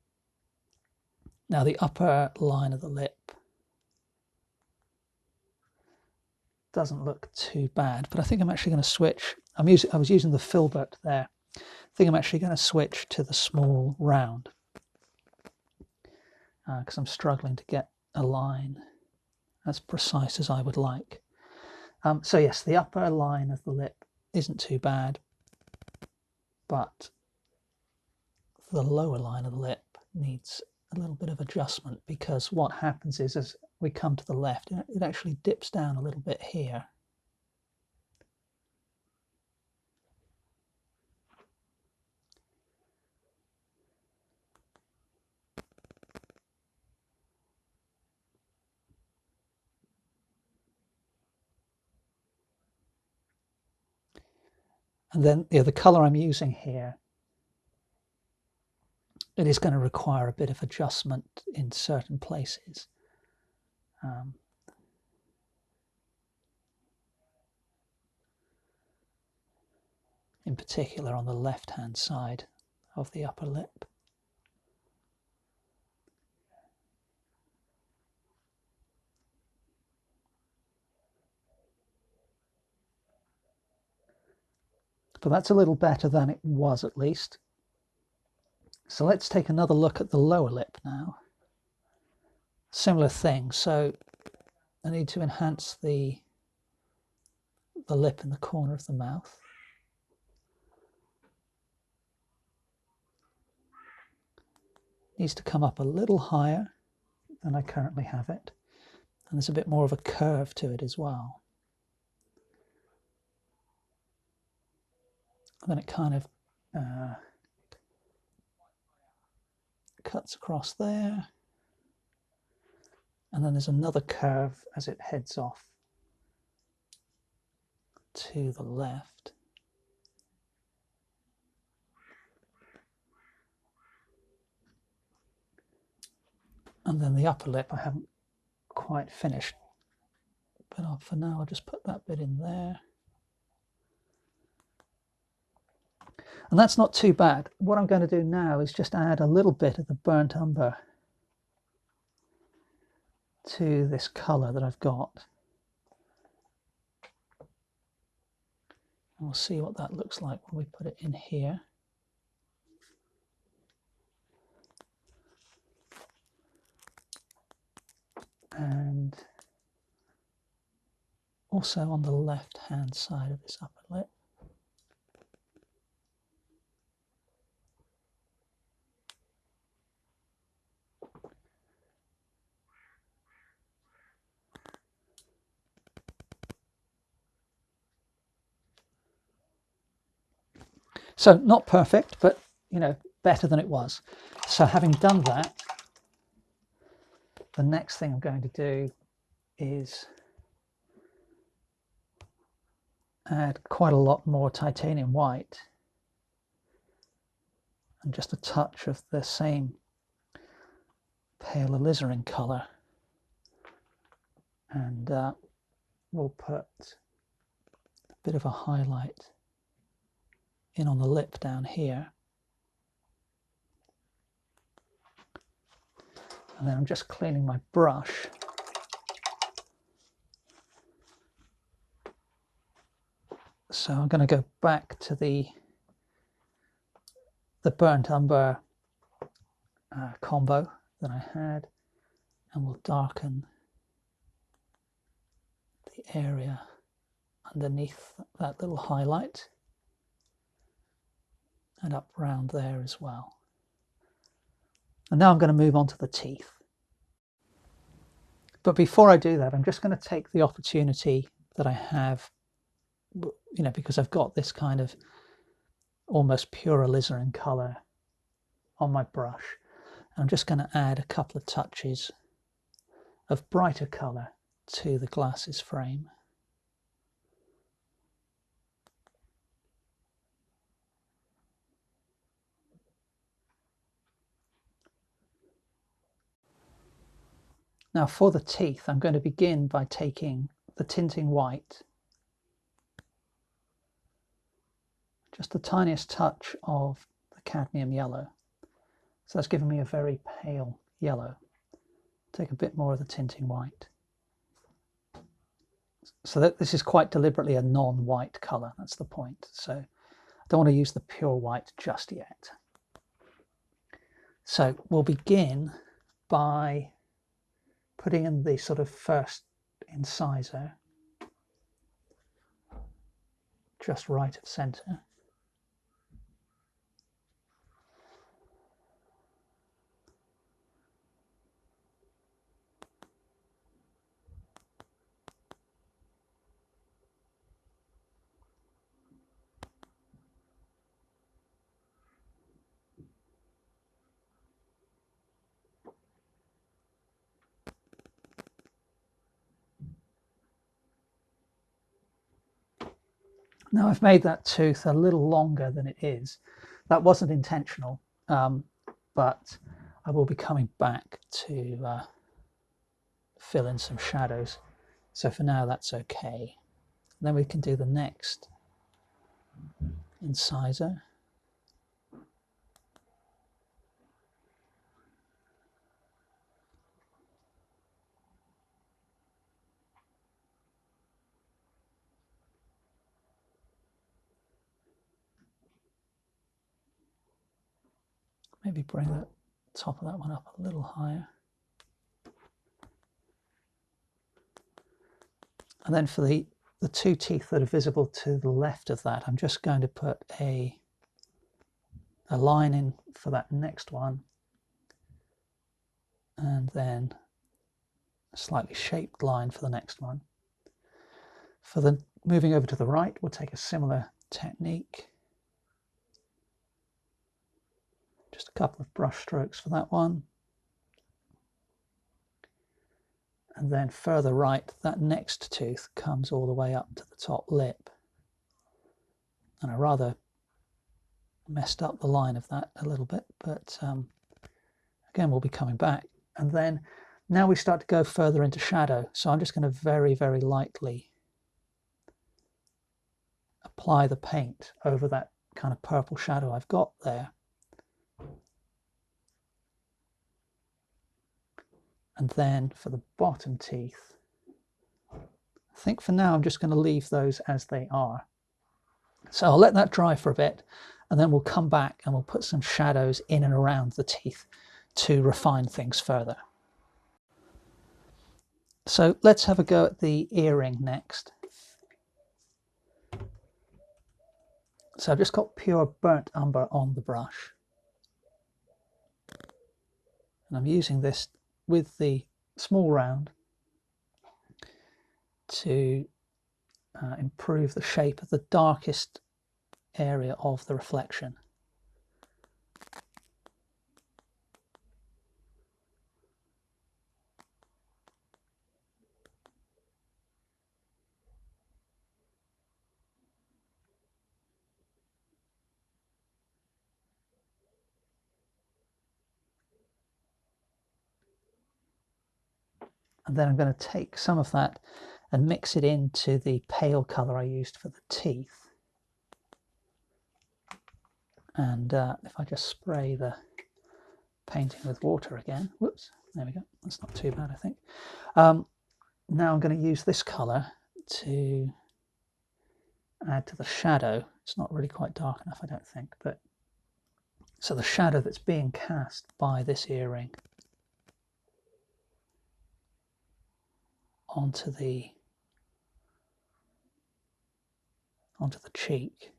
Now the upper line of the lip doesn't look too bad, but I think I'm actually going to switch. I was using the filbert there. I think I'm actually going to switch to the small round because I'm struggling to get a line as precise as I would like. So yes, the upper line of the lip isn't too bad, but the lower line of the lip needs a little bit of adjustment, because what happens is as we come to the left, it actually dips down a little bit here. And then the colour I'm using here, it is going to require a bit of adjustment in certain places. In particular on the left-hand side of the upper lip. But that's a little better than it was, at least. So let's take another look at the lower lip now. Similar thing, so I need to enhance the lip in the corner of the mouth. Needs to come up a little higher than I currently have it. And there's a bit more of a curve to it as well. And then it kind of cuts across there, and then there's another curve as it heads off to the left. And then the upper lip I haven't quite finished, but for now I'll just put that bit in there. And that's not too bad. What I'm going to do now is just add a little bit of the burnt umber to this colour that I've got. And we'll see what that looks like when we put it in here. And also on the left hand side of this upper lip. So not perfect, but you know, better than it was. So having done that, the next thing I'm going to do is add quite a lot more titanium white and just a touch of the same pale alizarin colour, and we'll put a bit of a highlight in on the lip down here, and then I'm just cleaning my brush so I'm going to go back to the burnt umber combo that I had, and we'll darken the area underneath that little highlight and up round there as well. And now I'm going to move on to the teeth. But before I do that, I'm just going to take the opportunity that I have, you know, because I've got this kind of almost pure alizarin colour on my brush. I'm just going to add a couple of touches of brighter colour to the glasses frame. Now for the teeth, I'm going to begin by taking the tinting white, just the tiniest touch of the cadmium yellow. So that's giving me a very pale yellow. Take a bit more of the tinting white. So that this is quite deliberately a non-white colour, that's the point. So I don't want to use the pure white just yet. So we'll begin by putting in the sort of first incisor just right of centre. Now I've made that tooth a little longer than it is. That wasn't intentional, but I will be coming back to fill in some shadows. So for now that's okay. Then we can do the next incisor. Maybe bring the top of that one up a little higher. And then for the two teeth that are visible to the left of that, I'm just going to put a line in for that next one, and then a slightly shaped line for the next one. For the moving over to the right, we'll take a similar technique. Just a couple of brush strokes for that one. And then further right, that next tooth comes all the way up to the top lip. And I rather messed up the line of that a little bit, but again, we'll be coming back. And then now we start to go further into shadow. So I'm just going to very, very lightly apply the paint over that kind of purple shadow I've got there. And then for the bottom teeth, I think for now I'm just going to leave those as they are. So I'll let that dry for a bit, and then we'll come back and we'll put some shadows in and around the teeth to refine things further. So let's have a go at the earring next. So I've just got pure burnt umber on the brush. And I'm using this with the small round to improve the shape of the darkest area of the reflection. And then I'm going to take some of that and mix it into the pale colour I used for the teeth. And if I just spray the painting with water again, whoops, there we go, that's not too bad I think. Now I'm going to use this colour to add to the shadow. It's not really quite dark enough I don't think, but so the shadow that's being cast by this earring onto the cheek.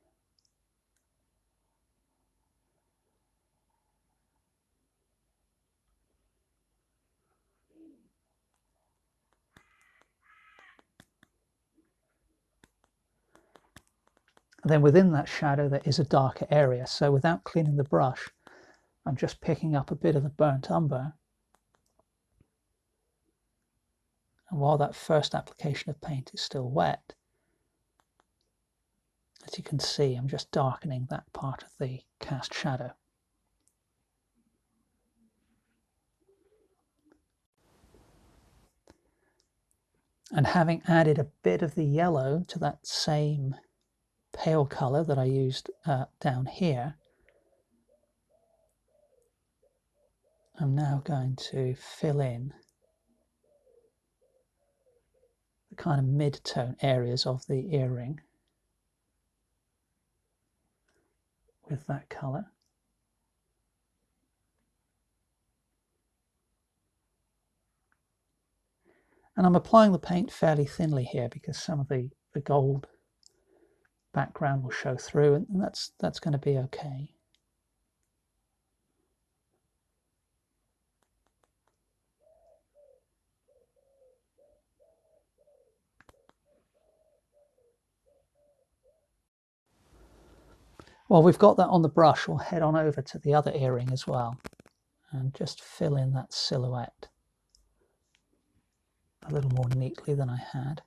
And then within that shadow there is a darker area, so without cleaning the brush I'm just picking up a bit of the burnt umber, and while that first application of paint is still wet, as you can see, I'm just darkening that part of the cast shadow. And having added a bit of the yellow to that same pale colour that I used down here, I'm now going to fill in the kind of mid-tone areas of the earring with that colour. And I'm applying the paint fairly thinly here because some of the gold background will show through, and that's going to be okay. While we've got that on the brush, we'll head on over to the other earring as well and just fill in that silhouette a little more neatly than I had.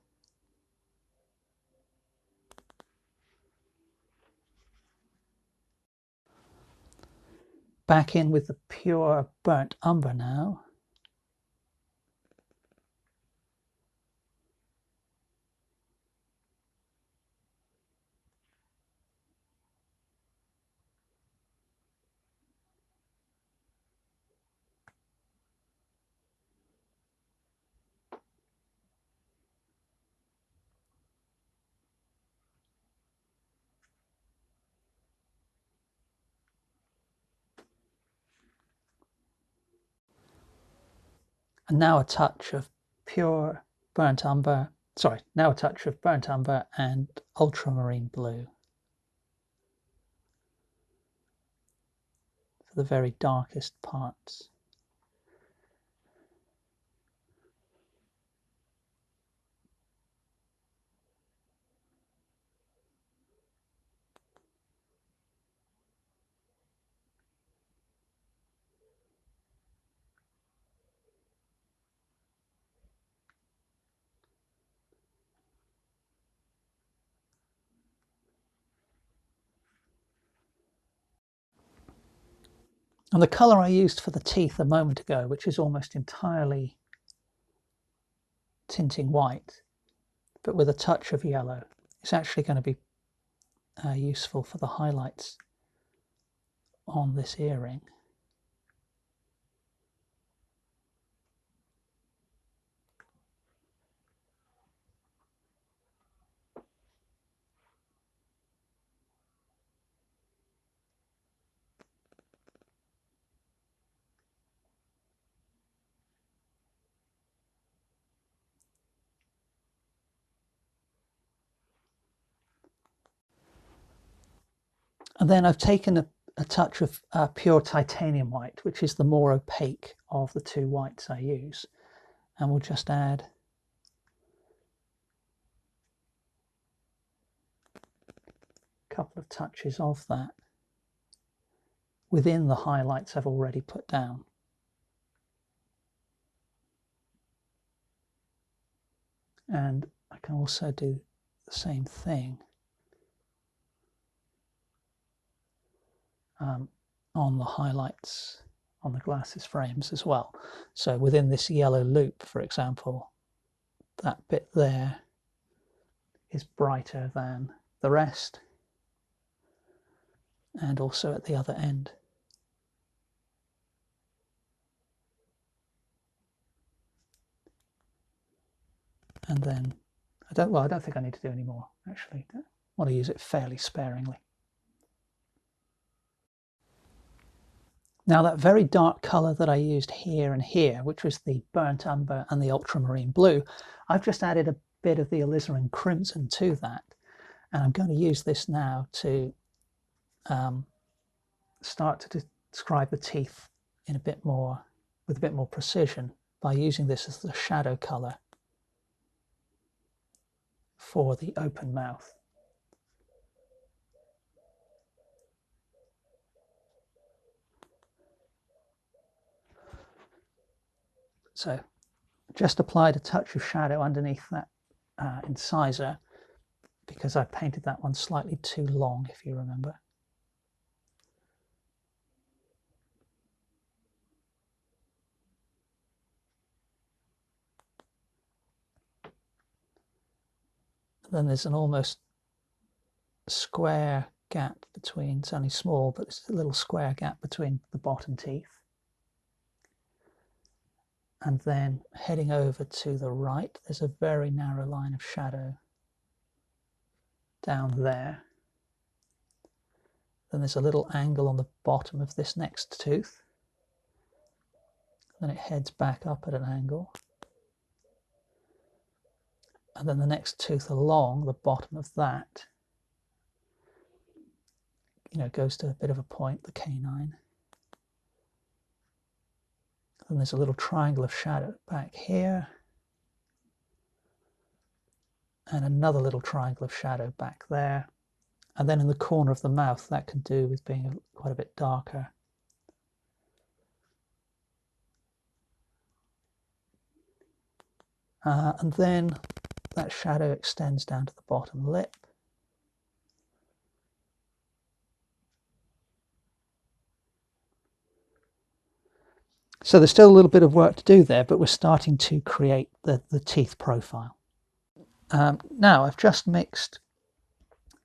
Back in with the pure burnt umber now. And now a touch of pure burnt umber, now a touch of burnt umber and ultramarine blue for the very darkest parts. And the colour I used for the teeth a moment ago, which is almost entirely tinting white, but with a touch of yellow, is actually going to be useful for the highlights on this earring. And then I've taken a touch of pure titanium white, which is the more opaque of the two whites I use, and we'll just add a couple of touches of that within the highlights I've already put down. And I can also do the same thing on the highlights on the glasses frames as well. So within this yellow loop, for example, that bit there is brighter than the rest, and also at the other end. And then I don't think I need to do any more, actually. I want to use it fairly sparingly. Now, that very dark colour that I used here and here, which was the burnt umber and the ultramarine blue, I've just added a bit of the alizarin crimson to that. And I'm going to use this now to start to describe the teeth in a bit more, with a bit more precision, by using this as the shadow colour for the open mouth. So just applied a touch of shadow underneath that incisor, because I painted that one slightly too long, if you remember. Then there's an almost square gap between, it's only small, but it's a little square gap between the bottom teeth. And then heading over to the right, there's a very narrow line of shadow down there. Then there's a little angle on the bottom of this next tooth. Then it heads back up at an angle. And then the next tooth along the bottom of that, goes to a bit of a point, the canine. Then there's a little triangle of shadow back here. And another little triangle of shadow back there. And then in the corner of the mouth, that can do with being quite a bit darker. And then that shadow extends down to the bottom lip. So there's still a little bit of work to do there, but we're starting to create the teeth profile. Now I've just mixed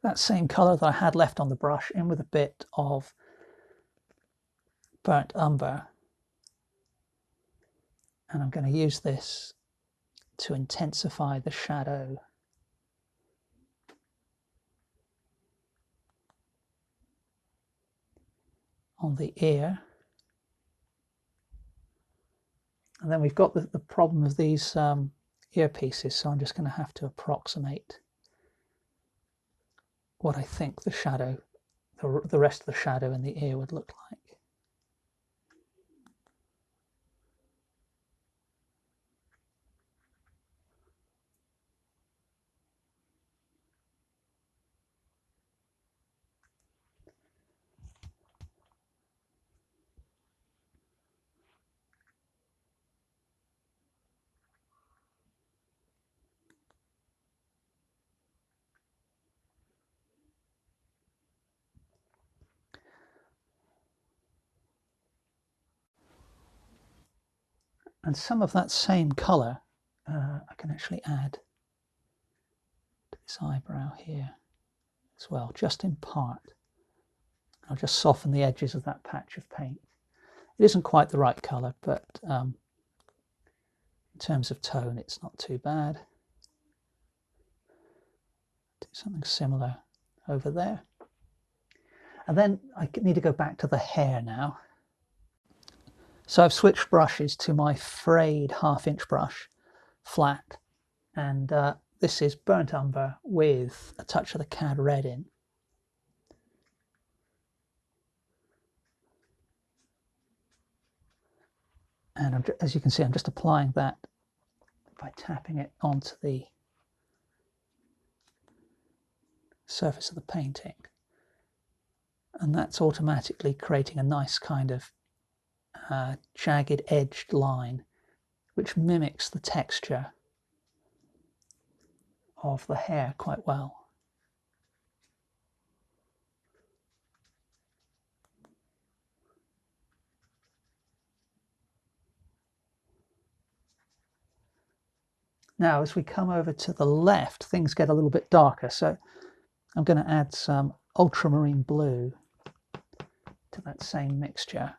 that same colour that I had left on the brush in with a bit of burnt umber. And I'm going to use this to intensify the shadow on the ear. And then we've got the problem of these earpieces, so I'm just going to have to approximate what I think the shadow, the rest of the shadow in the ear would look like. And some of that same colour I can actually add to this eyebrow here as well, just in part. I'll just soften the edges of that patch of paint. It isn't quite the right colour, but in terms of tone, it's not too bad. Do something similar over there. And then I need to go back to the hair now. So I've switched brushes to my frayed 1/2" brush, flat, and this is burnt umber with a touch of the cad red in. And as you can see, I'm just applying that by tapping it onto the surface of the painting. And that's automatically creating a nice kind of jagged edged line which mimics the texture of the hair quite well. Now as we come over to the left, things get a little bit darker, so I'm going to add some ultramarine blue to that same mixture.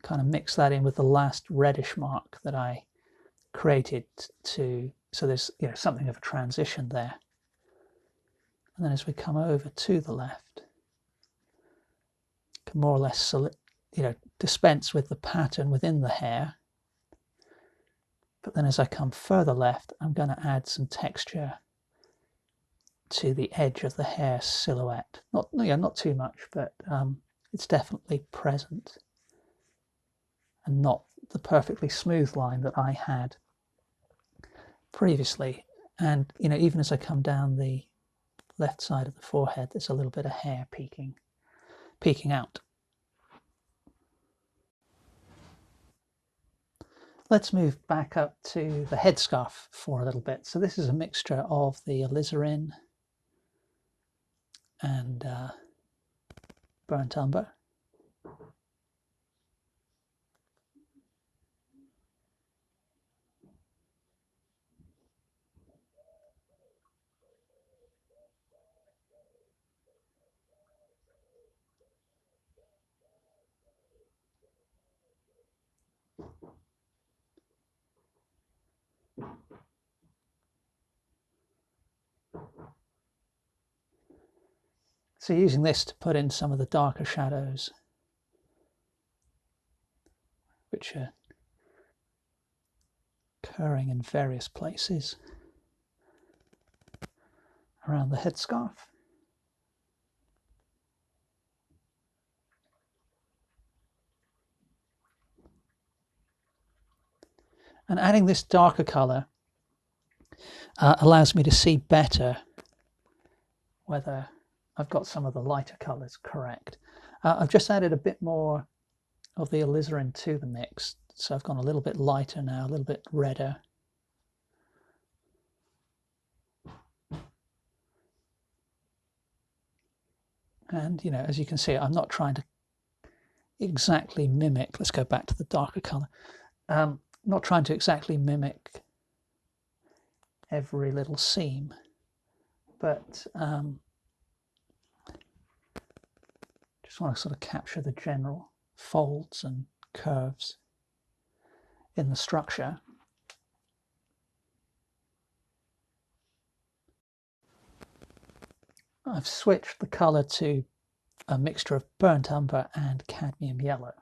Kind of mix that in with the last reddish mark that I created so there's something of a transition there. And then as we come over to the left, can more or less dispense with the pattern within the hair. But then as I come further left, I'm going to add some texture to the edge of the hair silhouette. Not too much, but it's definitely present and not the perfectly smooth line that I had previously. And even as I come down the left side of the forehead, there's a little bit of hair peeking out. Let's move back up to the headscarf for a little bit. So this is a mixture of the alizarin and burnt umber. So using this to put in some of the darker shadows, which are occurring in various places around the headscarf. And adding this darker colour allows me to see better whether I've got some of the lighter colours correct. I've just added a bit more of the alizarin to the mix, so I've gone a little bit lighter now, a little bit redder. And as you can see, I'm not trying to exactly mimic, let's go back to the darker colour, not trying to exactly mimic every little seam, but just want to sort of capture the general folds and curves in the structure. I've switched the colour to a mixture of burnt umber and cadmium yellow.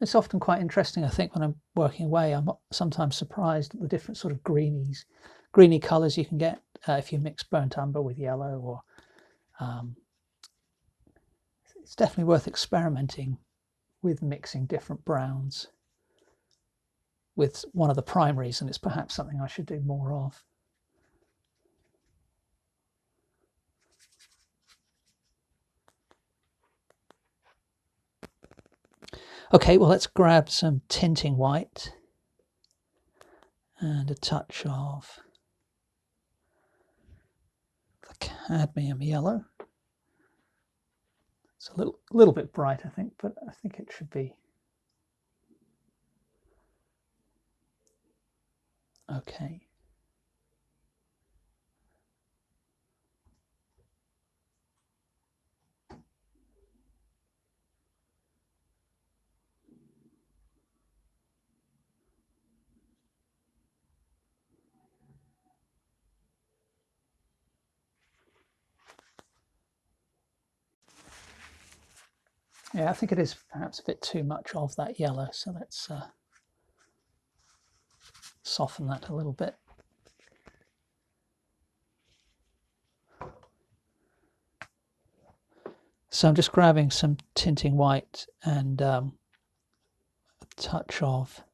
It's often quite interesting, I think, when I'm working away. I'm sometimes surprised at the different sort of greeny colours you can get if you mix burnt umber with yellow, or it's definitely worth experimenting with mixing different browns with one of the primaries, and it's perhaps something I should do more of. Okay, well, let's grab some tinting white and a touch of the cadmium yellow. It's a little bit bright, I think, but I think it should be okay. Yeah, I think it is perhaps a bit too much of that yellow, so let's soften that a little bit. So I'm just grabbing some tinting white and a touch of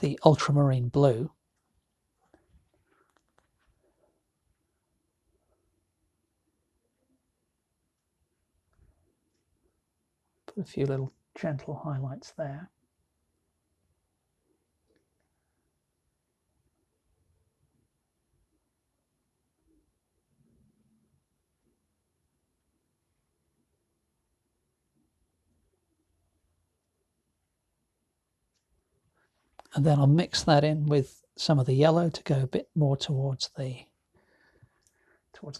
the ultramarine blue. Put a few little gentle highlights there. And then I'll mix that in with some of the yellow to go a bit more towards the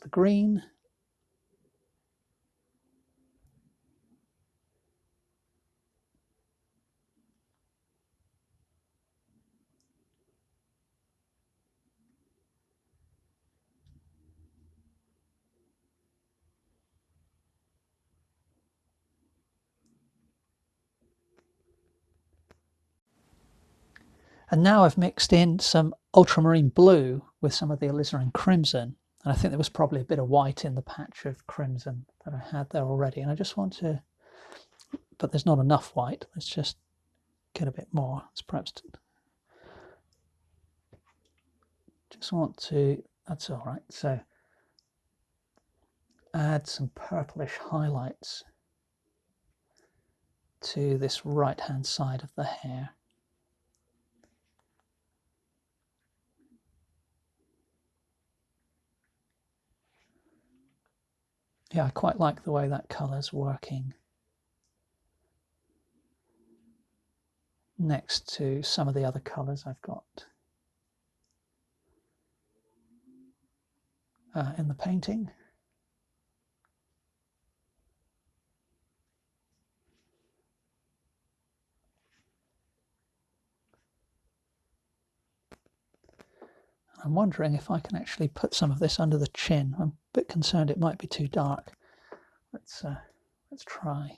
green. And now I've mixed in some ultramarine blue with some of the alizarin crimson. And I think there was probably a bit of white in the patch of crimson that I had there already. And I just want to, but there's not enough white. Let's just get a bit more. It's perhaps, just want to, that's all right. So add some purplish highlights to this right-hand side of the hair. Yeah, I quite like the way that colour's working next to some of the other colours I've got in the painting. I'm wondering if I can actually put some of this under the chin. I'm a bit concerned it might be too dark. Let's try.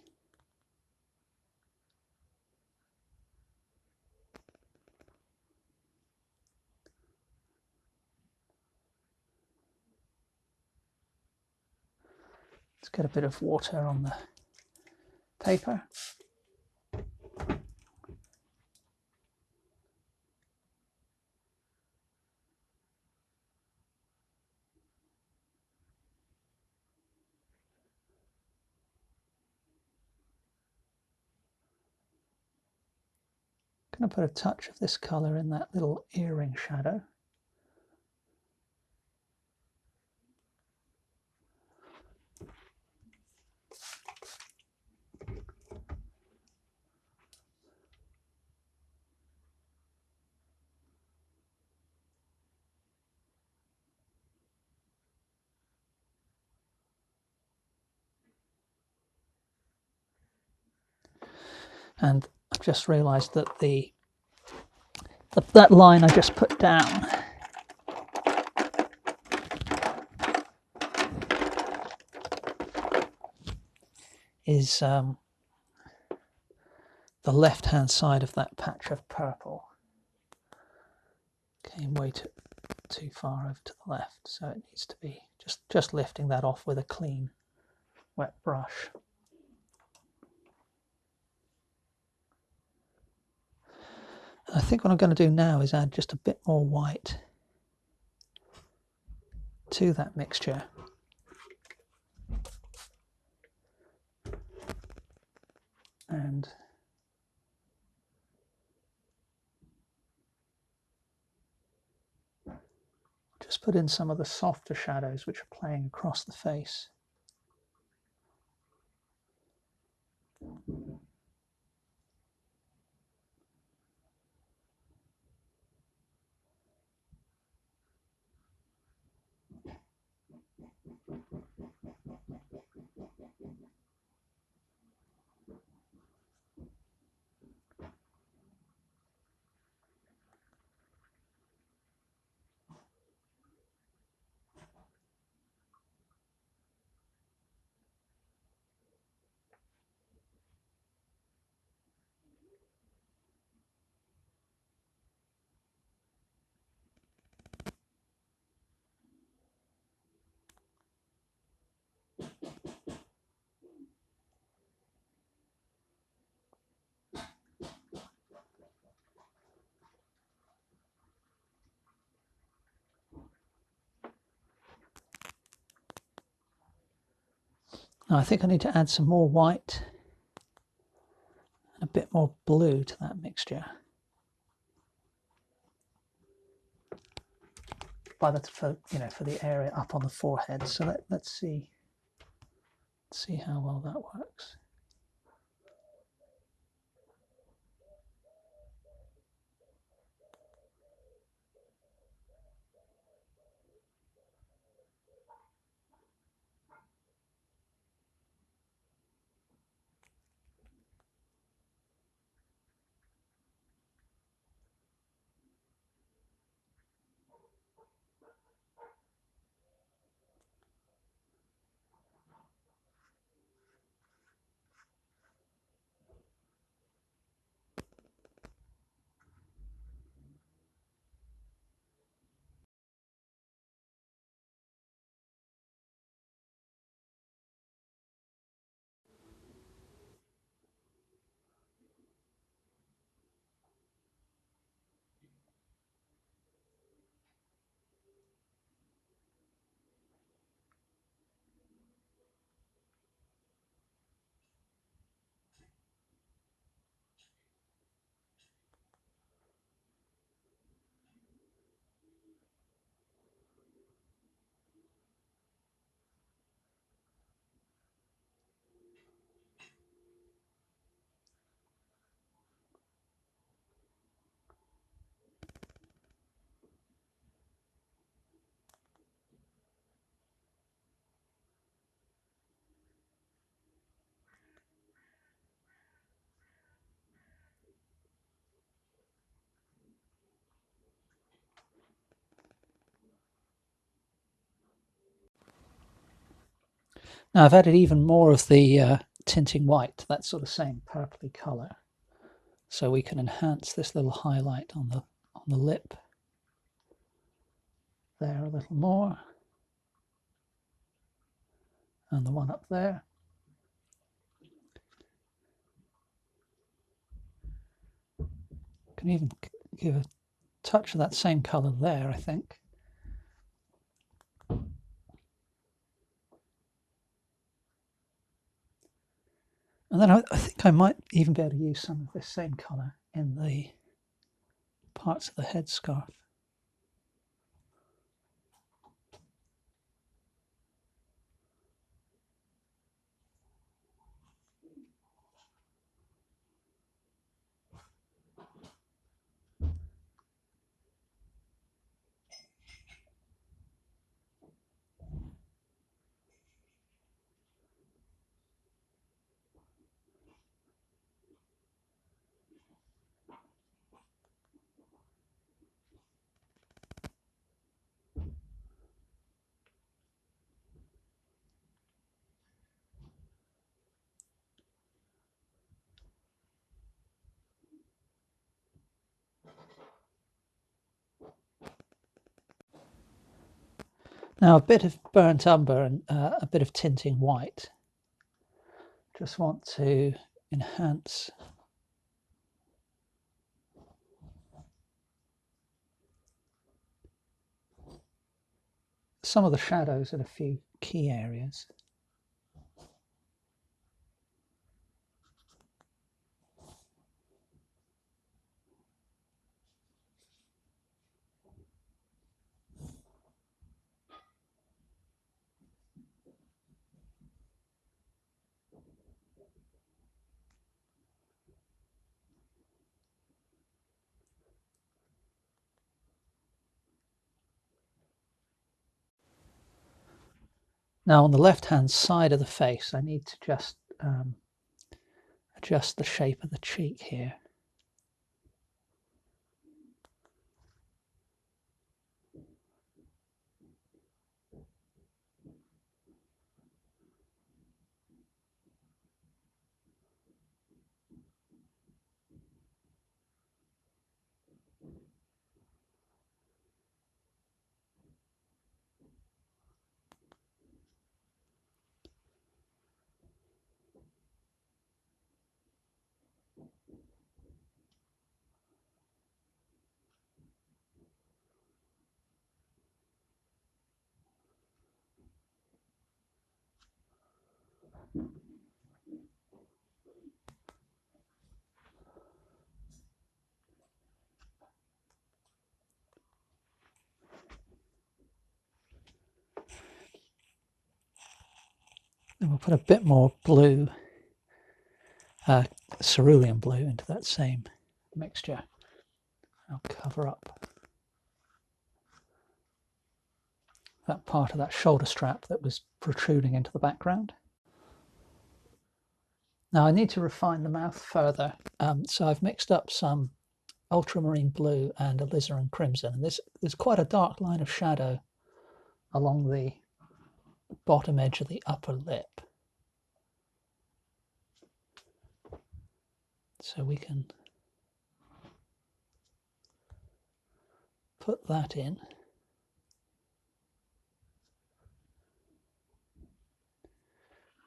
Let's get a bit of water on the paper. I'm going to put a touch of this colour in that little earring shadow. And I've just realised that that line I just put down is the left-hand side of that patch of purple. Came way too far over to the left, so it needs to be just lifting that off with a clean wet brush. And I think what I'm going to do now is add just a bit more white to that mixture. And just put in some of the softer shadows which are playing across the face. Now I think I need to add some more white and a bit more blue to that mixture. For the area up on the forehead. So let's see how well that works. Now I've added even more of the tinting white to that sort of same purpley colour, so we can enhance this little highlight on the lip there a little more, and the one up there. Can even give a touch of that same colour there, I think. And then I think I might even be able to use some of this same colour in the parts of the headscarf. Now a bit of burnt umber and a bit of tinting white Just want to enhance some of the shadows in a few key areas. Now on the left hand side of the face I need to just adjust the shape of the cheek here. And we'll put a bit more blue, cerulean blue, into that same mixture. I'll cover up that part of that shoulder strap that was protruding into the background. Now I need to refine the mouth further, so I've mixed up some ultramarine blue and alizarin crimson. And there's quite a dark line of shadow along the bottom edge of the upper lip. So we can put that in.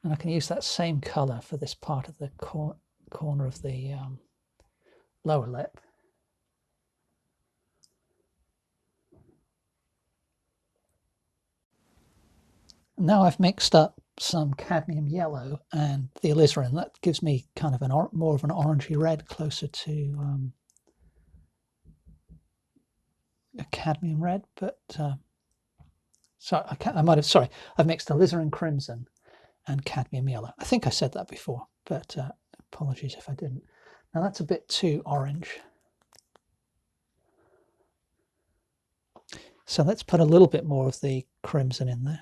And I can use that same colour for this part of the corner of the lower lip. Now I've mixed up some cadmium yellow and the alizarin. That gives me kind of more of an orangey red, closer to a cadmium red. But sorry, I've mixed alizarin crimson and cadmium yellow. I think I said that before, but apologies if I didn't. Now that's a bit too orange. So let's put a little bit more of the crimson in there.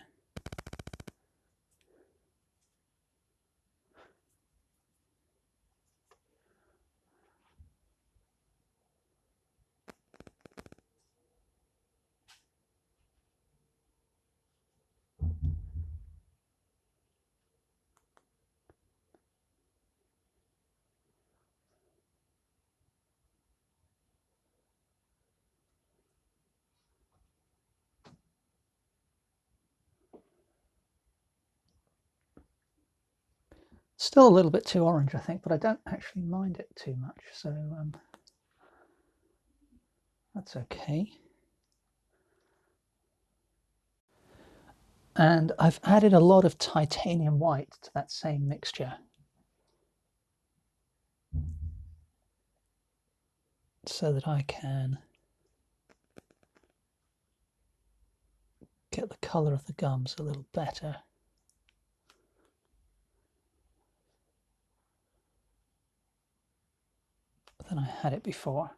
Still a little bit too orange, I think, but I don't actually mind it too much, so that's okay. And I've added a lot of titanium white to that same mixture, so that I can get the colour of the gums a little better. Than I had it before.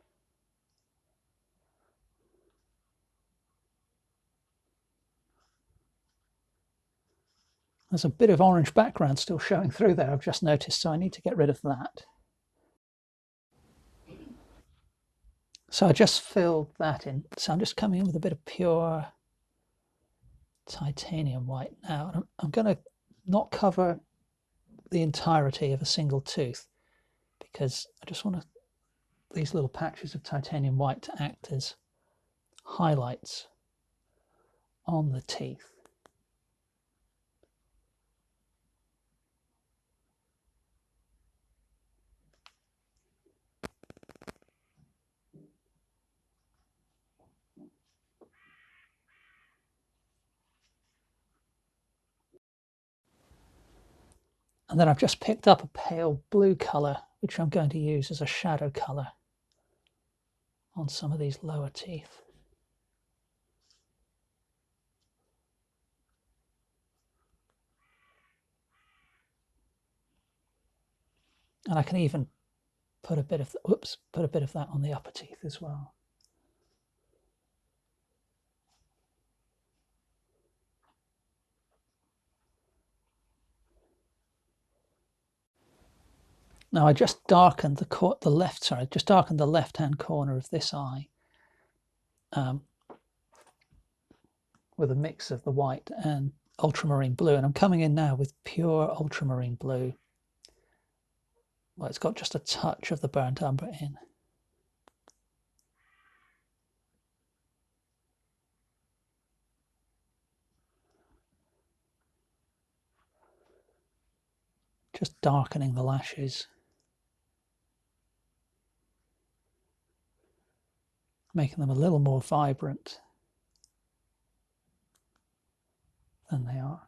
There's a bit of orange background still showing through there, I've just noticed, so I need to get rid of that. So I just filled that in. So I'm just coming in with a bit of pure titanium white now. And I'm going to not cover the entirety of a single tooth, because I just want these little patches of titanium white to act as highlights on the teeth. And then I've just picked up a pale blue colour, which I'm going to use as a shadow colour on some of these lower teeth. And I can even put a bit of that on the upper teeth as well. Now I just darkened the left-hand corner of this eye with a mix of the white and ultramarine blue, and I'm coming in now with pure ultramarine blue. Well, it's got just a touch of the burnt umber in. Just darkening the lashes. Making them a little more vibrant than they are.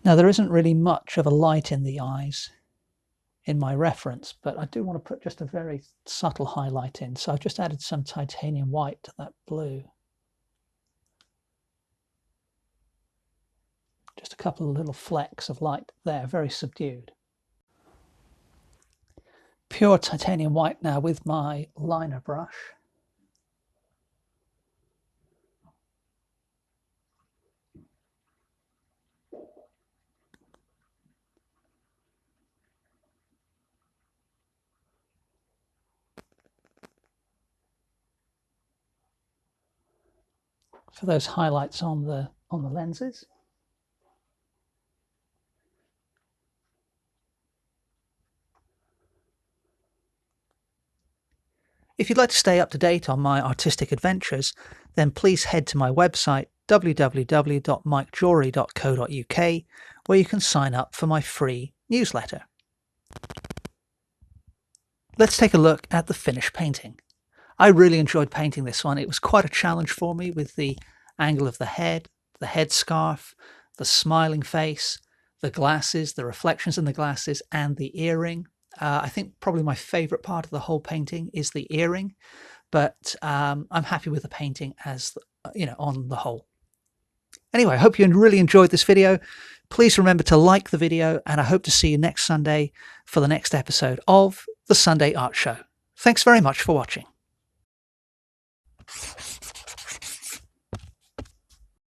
Now there isn't really much of a light in the eyes in my reference, but I do want to put just a very subtle highlight in. So I've just added some titanium white to that blue. Just a couple of little flecks of light there, very subdued. Pure titanium white now with my liner brush. For those highlights on the lenses. If you'd like to stay up to date on my artistic adventures, then please head to my website www.myjory.co.uk, where you can sign up for my free newsletter. Let's take a look at the finished painting. I really enjoyed painting this one. It was quite a challenge for me with the angle of the headscarf, the smiling face, the glasses, the reflections in the glasses, and the earring. I think probably my favourite part of the whole painting is the earring, but I'm happy with the painting as, on the whole. Anyway, I hope you really enjoyed this video. Please remember to like the video, and I hope to see you next Sunday for the next episode of the Sunday Art Show. Thanks very much for watching.